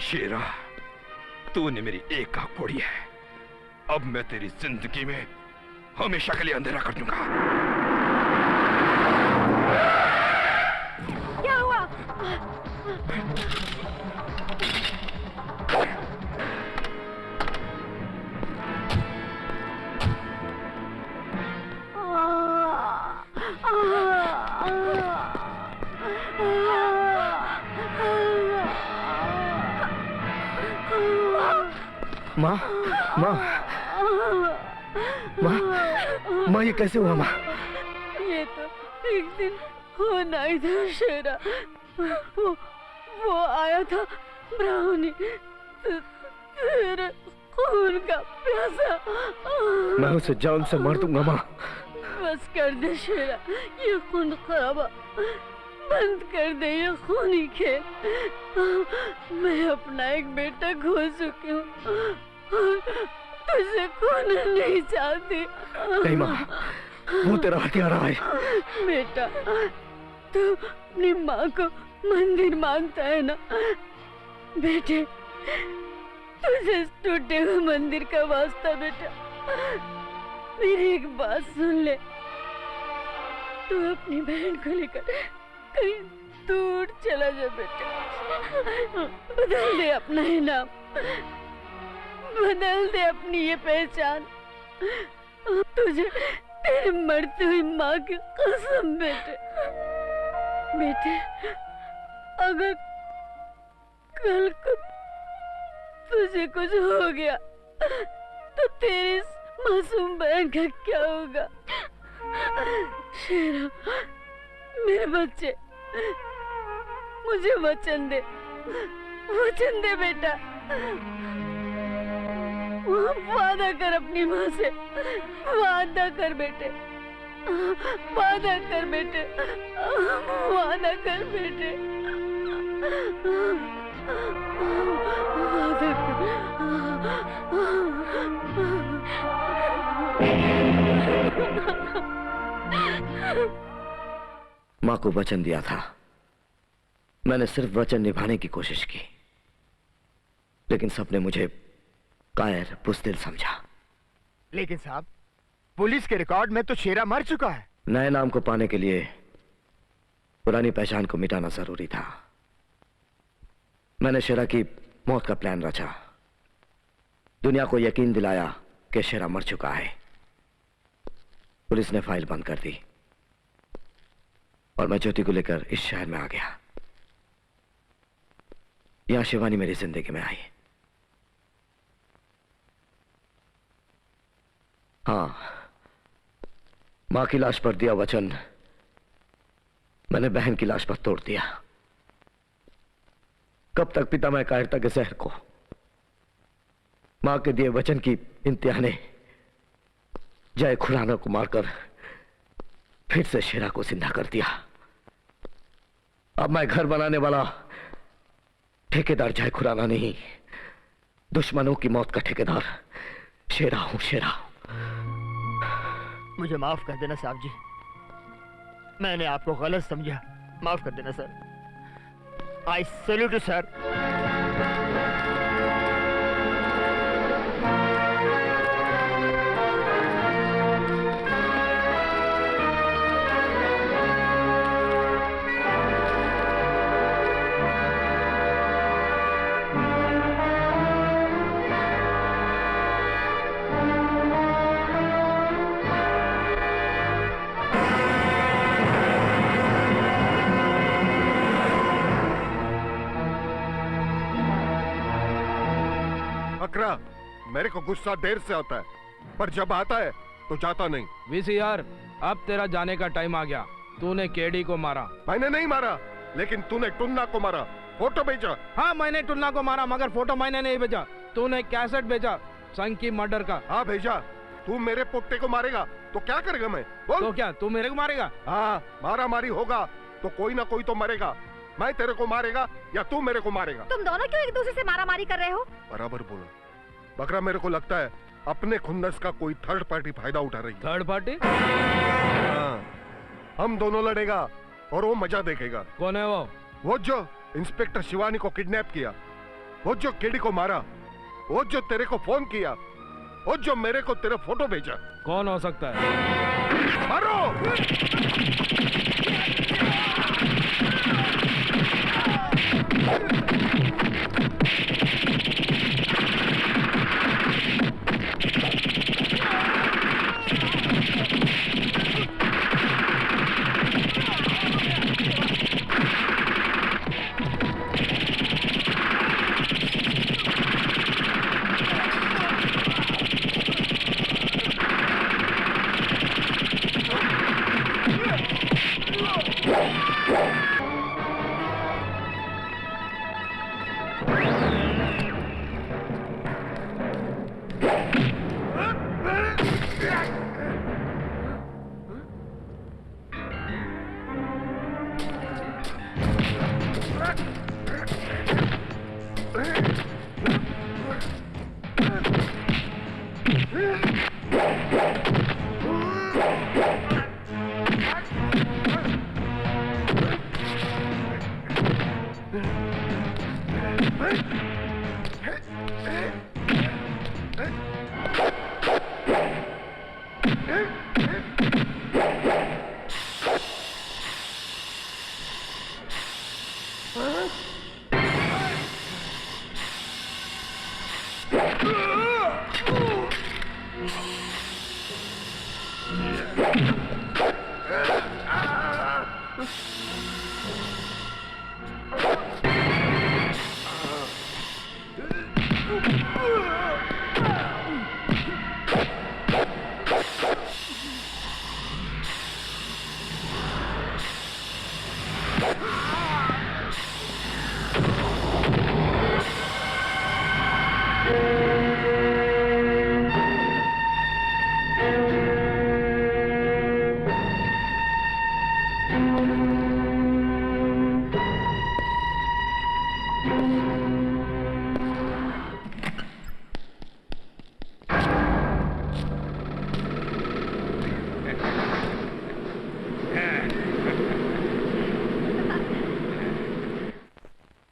शेरा, तूने मेरी एक आंख फोड़ी है। अब मैं तेरी जिंदगी में हमेशा के लिए अंधेरा कर दूंगा। क्या हुआ? माँ, माँ, माँ, माँ, ये कैसे हुआ माँ? ये तो एक दिन होना ही था शेरा। वो आया था ब्राउनी, तेरे खून का प्यासा। मैं उसे जान से मार दूंगा माँ। बस कर दे शेरा, ये खून खराबा बंद कर दे, ये खूनी खेल। मैं अपना एक बेटा खो चुकी हूँ, तुझे खोना नहीं चाहती। नहीं माँ, वो तेरा हथियारा है। बेटा, तू अपनी माँ को मंदिर मानता है ना? बेटे, तुझे इस टूटे हुए मंदिर का वास्ता बेटा। मेरी एक बात सुन ले, तू अपनी बहन को लेकर कहीं दूर चला जा बेटा। बदल दे अपना ही नाम, बदल दे अपनी ये पहचान। तुझे तेरी मरती हुई माँ की कसम बेटे। बेटे, अगर कल को तुझे कुछ हो गया तो तेरी मासूम बहन का क्या होगा? शेरा, मेरे बच्चे, मुझे वचन दे बेटा। वादा कर अपनी माँ से, वादा कर बेटे, वादा कर बेटे, वादा कर बेटे, वादा कर। माँ को वचन दिया था, मैंने सिर्फ वचन निभाने की कोशिश की, लेकिन सबने मुझे कायर बुज़दिल समझा। लेकिन साहब, पुलिस के रिकॉर्ड में तो शेरा मर चुका है। नए नाम को पाने के लिए पुरानी पहचान को मिटाना जरूरी था। मैंने शेरा की मौत का प्लान रचा, दुनिया को यकीन दिलाया कि शेरा मर चुका है। पुलिस ने फाइल बंद कर दी और मैं ज्योति को लेकर इस शहर में आ गया। यहां शिवानी मेरी जिंदगी में आई। हाँ, मां की लाश पर दिया वचन मैंने बहन की लाश पर तोड़ दिया। कब तक पिता मैं कायरता के जहर को? मां के दिए वचन की इंतहा ने जय खुराना को मारकर फिर से शेरा को जिंदा कर दिया। अब मैं घर बनाने वाला ठेकेदार जय खुराना नहीं, दुश्मनों की मौत का ठेकेदार शेरा हूं, शेरा। मुझे माफ कर देना साहब जी, मैंने आपको गलत समझा, माफ कर देना sir. I salute you sir. अकरा, मेरे को गुस्सा देर से आता है, पर जब आता है तो जाता नहीं। वीसीआर, अब तेरा जाने का टाइम आ गया। तूने केडी को मारा। मैंने नहीं मारा, लेकिन तूने टुन्ना को मारा। फोटो भेजा। हाँ, मैंने टुन्ना को मारा, मगर फोटो मैंने नहीं भेजा। तूने कैसेट भेजा संकी मर्डर का। हाँ भेजा। तू मेरे पोते को मारेगा तो क्या करेगा मैं? बोल। तो क्या तू मेरे को मारेगा? हाँ, मारा मारी होगा तो कोई ना कोई तो मरेगा। मैं तेरे को मारेगा या तू मेरे को मारेगा? तुम दोनों क्यों एक दूसरे से मारामारी कर रहे हो? बराबर बोला बकरा। मेरे को लगता है अपने खुन्नस का कोई थर्ड पार्टी फायदा उठा रही है। Third party? हाँ, हम दोनों लड़ेगा और वो मजा देखेगा। कौन है वो? वो जो इंस्पेक्टर शिवानी को किडनैप किया, वो जो केडी को मारा, वो जो तेरे को फोन किया, वो जो मेरे को तेरे फोटो भेजा। कौन हो सकता है? मारो!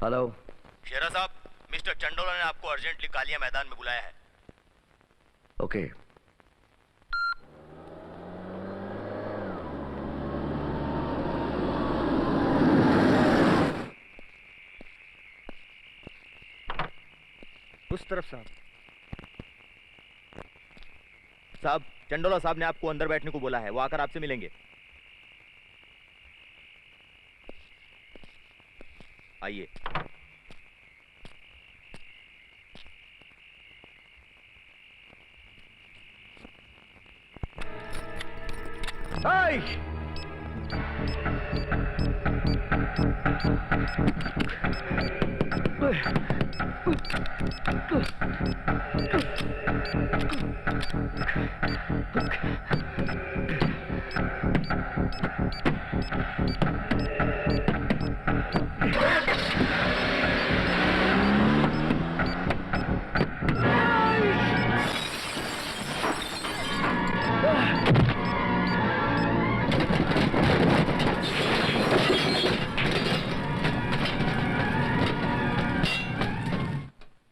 हेलो। शेरा साहब, मिस्टर चंडोला ने आपको अर्जेंटली कालिया मैदान में बुलाया है। ओके। उस तरफ साहब। साहब, चंडोला साहब ने आपको अंदर बैठने को बोला है, वो आकर आपसे मिलेंगे। आइए।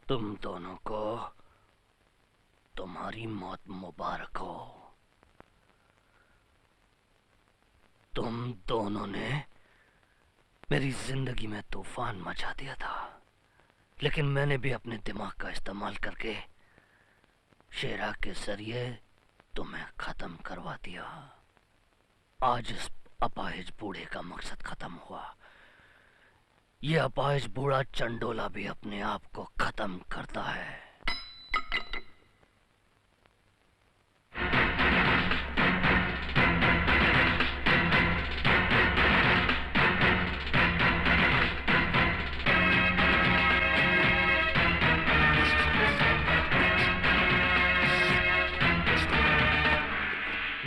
तुम दोनों को तुम्हारी मौत मुबारक हो। तुम दोनों ने मेरी जिंदगी में तूफान मचा दिया था, लेकिन मैंने भी अपने दिमाग का इस्तेमाल करके शेरा के जरिए तुम्हें खत्म करवा दिया। आज इस अपाहिज बूढ़े का मकसद खत्म हुआ। ये अपाहिज बूढ़ा चंडोला भी अपने आप को खत्म करता है।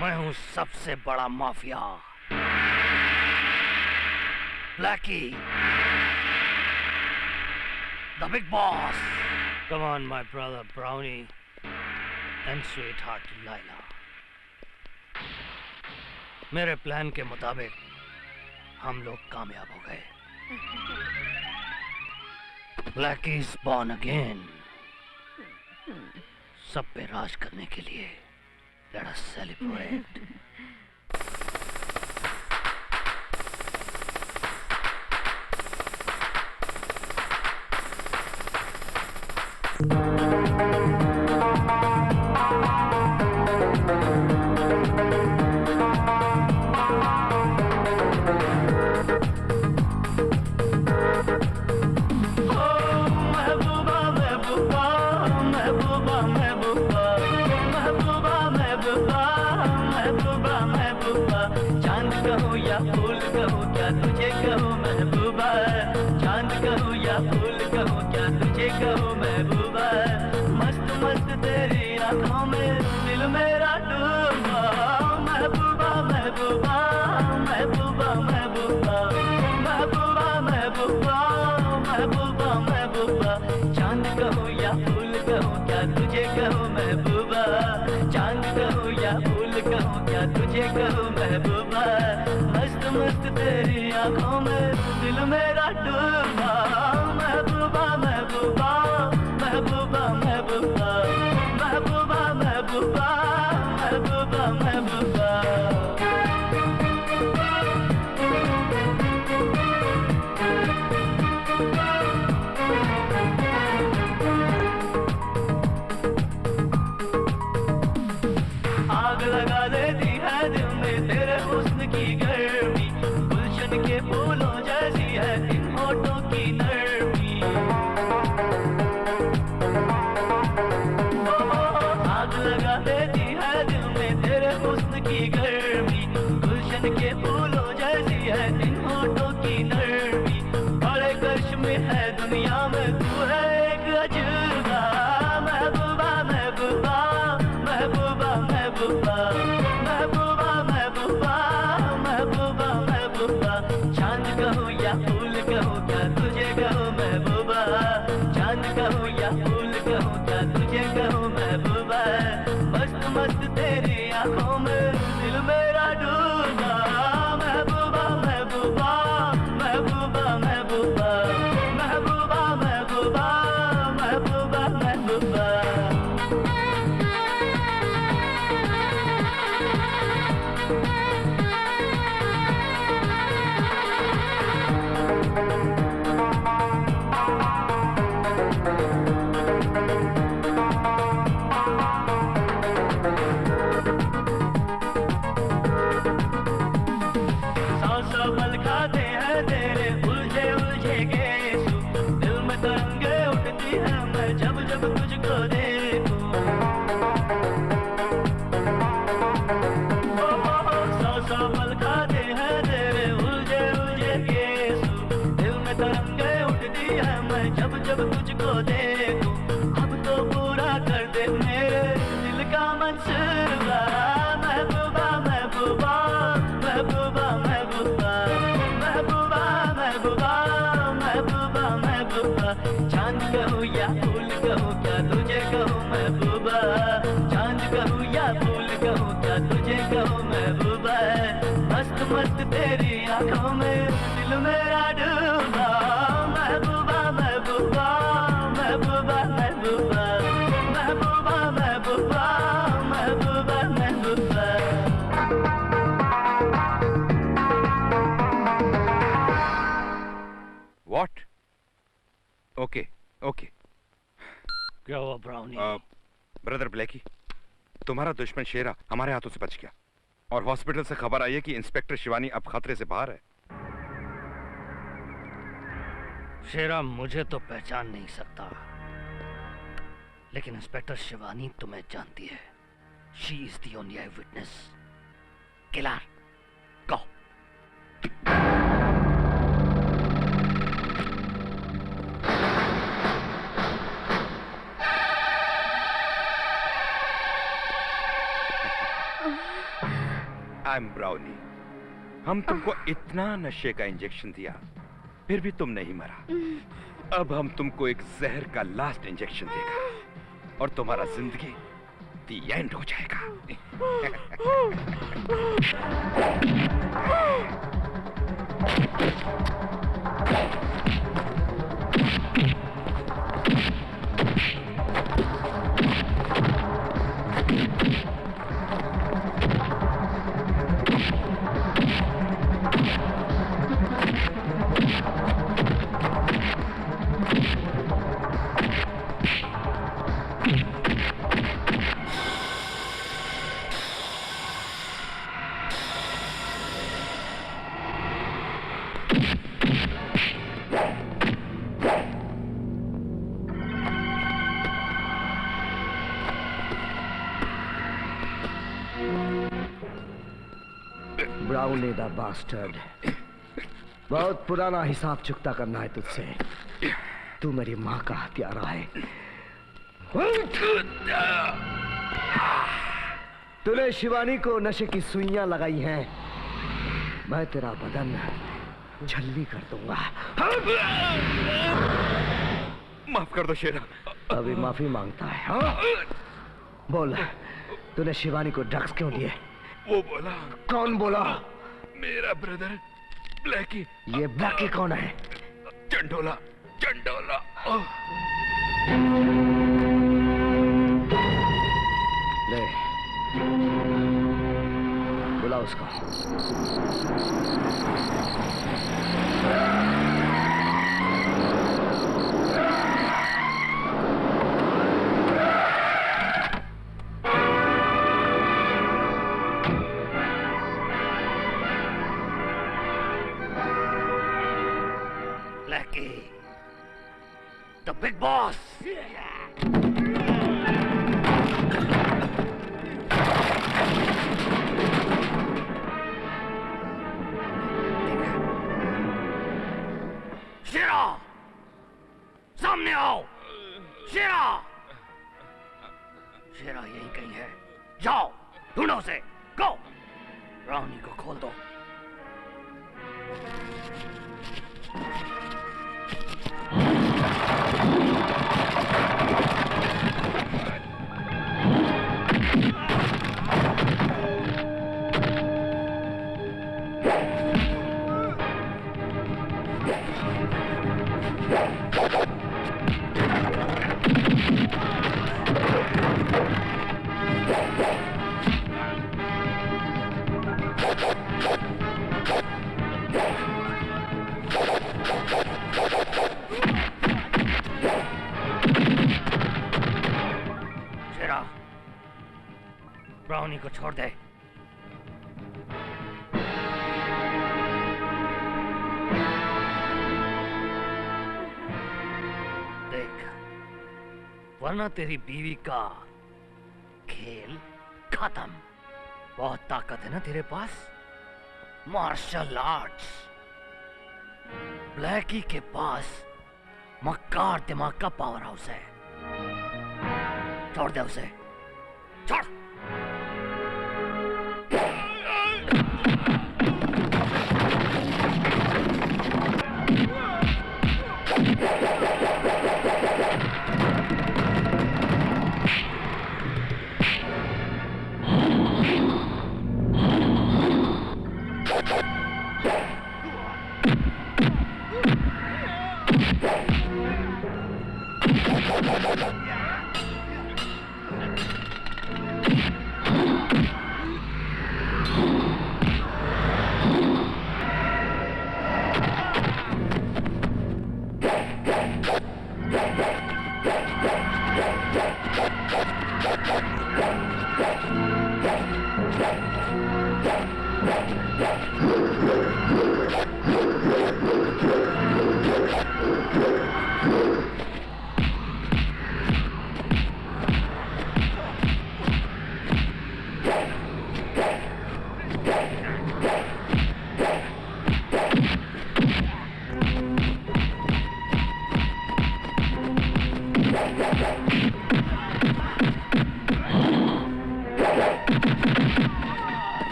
मैं हूं सबसे बड़ा mafia, Blackie, the big boss. Come on, my brother Brownie and sweetheart Laila. मेरे प्लान के मुताबिक हम लोग कामयाब हो गए। Blackie is born again. सब पे राज करने के लिए let us celebrate. है मैं जब जब तुझको देखूं, अब तो पूरा कर दे मेरे दिल का मंसूबा। महबूबा महबूबा महबूबा महबूबा महबूबा महबूबा महबूबा महबूबा, चांद कहूँ या फूल कहूँ क्या तुझे कहूँ महबूबा, चांद कहूँ या फूल कहूँ क्या तुझे कहूँ महबूबा। मस्त मस्त तेरी आंखों में दिल मेरा डूबा। महबूबा महबूबा महबूबा महबूबा महबूबा महबूबा महबूबा महबूबा। What? Okay okay. क्या हुआ ब्राउनी? ब्रदर ब्लैकी, तुम्हारा दुश्मन शेरा हमारे हाथों से बच गया और हॉस्पिटल से खबर आई है कि इंस्पेक्टर शिवानी अब खतरे से बाहर है। शेरा मुझे तो पहचान नहीं सकता, लेकिन इंस्पेक्टर शिवानी तुम्हें जानती है। She is the only I witness. Killer, go. I am brownie. हम तुमको इतना नशे का इंजेक्शन दिया, फिर भी तुम नहीं मरा। अब हम तुमको एक जहर का लास्ट इंजेक्शन देगा और तुम्हारा जिंदगी दी एंड हो जाएगा। ब्राउनी द बास्टर्ड, बहुत पुराना हिसाब चुकता करना है तुझसे। तू मेरी माँ का हत्यारा है। तूने शिवानी को नशे की सुइयां लगाई हैं। मैं तेरा बदन छल्ली कर दूंगा। माफ कर दो शेरा। अभी माफी मांगता है? हाँ? बोल, तूने शिवानी को ड्रग्स क्यों दिए? वो बोला। कौन बोला? मेरा ब्रदर ब्लैकी। ये ब्लैकी कौन है? चंडोला, चंडोला। ले, बुला उसको। The big boss. शेरा, सामने आओ। शेरा, शेरा यहीं कहीं है। जाओ, ढूंढो उसे। गो। रानी को खोल दो। ब्राउनी को छोड़ दे। देख, वरना तेरी बीवी का खेल खत्म। बहुत ताकत है ना तेरे पास, मार्शल आर्ट्स। ब्लैकी के पास मक्कार दिमाग का पावर हाउस है। छोड़ दे उसे, छोड़।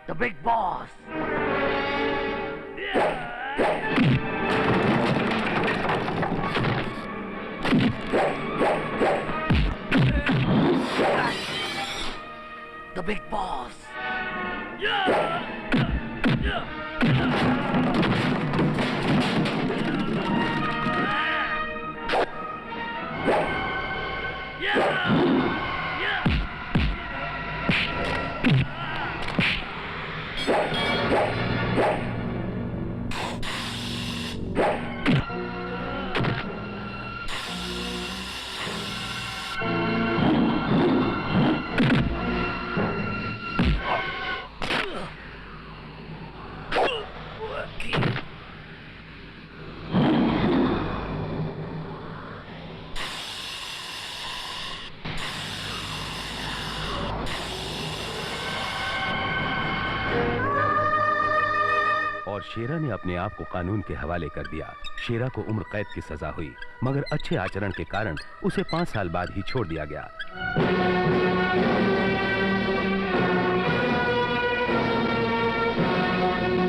The big boss. The big boss. और शेरा ने अपने आप को कानून के हवाले कर दिया। शेरा को उम्र कैद की सजा हुई, मगर अच्छे आचरण के कारण उसे 5 साल बाद ही छोड़ दिया गया।